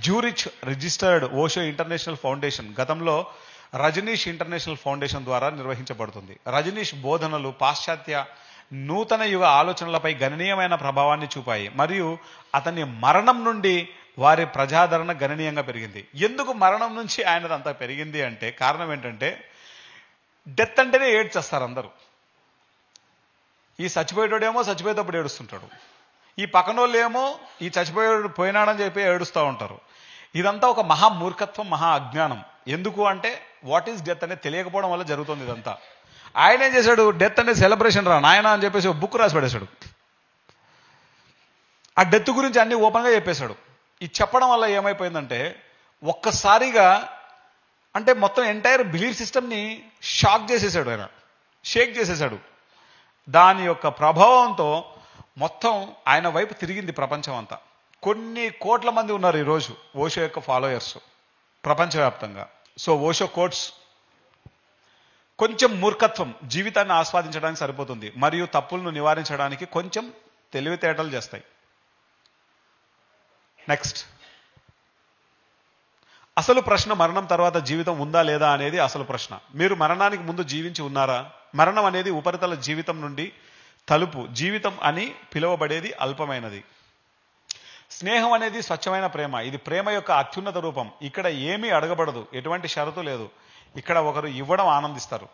Zurich registered Osho international foundation గతంలో రజనీష్ ఇంటర్నేషనల్ ఫౌండేషన్ ద్వారా నిర్వహించబడుతుంది. రజనీష్ బోధనలు పాశ్చాత్య నూతన యుగ ఆలోచనలపై గణనీయమైన ప్రభావాన్ని చూపాయి మరియు అతని మరణం నుండి వారి ప్రజాదరణ గణనీయంగా పెరిగింది. ఎందుకు మరణం నుంచి ఆయనది అంత పెరిగింది అంటే కారణం ఏంటంటే, డెత్ అంటేనే ఏడ్చేస్తారు అందరూ. ఈ చచ్చిపోయేటోడేమో చచ్చిపోయేటప్పుడు ఏడుస్తుంటాడు, ఈ పక్కనోళ్ళు ఏమో ఈ చచ్చిపోయేవాడు పోయినాడని చెప్పి ఏడుస్తూ ఉంటారు. ఇదంతా ఒక మహా మూర్ఖత్వం, మహా అజ్ఞానం. ఎందుకు అంటే వాట్ ఈస్ డెత్ అనేది తెలియకపోవడం వల్ల జరుగుతుంది ఇదంతా. ఆయన ఏం చేశాడు, డెత్ అనేది సెలబ్రేషన్ రా నాయన అని చెప్పేసి ఒక బుక్ రాసి పడేశాడు. ఆ డెత్ గురించి అన్ని ఓపెన్గా చెప్పేశాడు. ఇది చెప్పడం వల్ల ఏమైపోయిందంటే ఒక్కసారిగా అంటే మొత్తం ఎంటైర్ బిలీఫ్ సిస్టమ్ని షాక్ చేసేసాడు, ఆయన షేక్ చేసేసాడు. దాని యొక్క ప్రభావంతో మొత్తం ఆయన వైపు తిరిగింది ప్రపంచం అంతా. కొన్ని కోట్ల మంది ఉన్నారు ఈరోజు ఓషో యొక్క ఫాలోయర్స్ ప్రపంచవ్యాప్తంగా. సో ఓషో కోట్స్, కొంచెం మూర్ఖత్వం జీవితాన్ని ఆస్వాదించడానికి సరిపోతుంది మరియు తప్పులను నివారించడానికి కొంచెం తెలివితేటలు చేస్తాయి. నెక్స్ట్, అసలు ప్రశ్న మరణం తర్వాత జీవితం ఉందా లేదా అనేది అసలు ప్రశ్న. మీరు మరణానికి ముందు జీవించి ఉన్నారా? మరణం అనేది ఉపరితల జీవితం నుండి తలుపు. జీవితం అని పిలువబడేది అల్పమైనది. స్నేహం అనేది స్వచ్ఛమైన ప్రేమ. ఇది ప్రేమ యొక్క అత్యున్నత రూపం. ఇక్కడ ఏమీ అడగబడదు, ఎటువంటి షరతు లేదు. ఇక్కడ ఒకరు ఇవ్వడం ఆనందిస్తారు.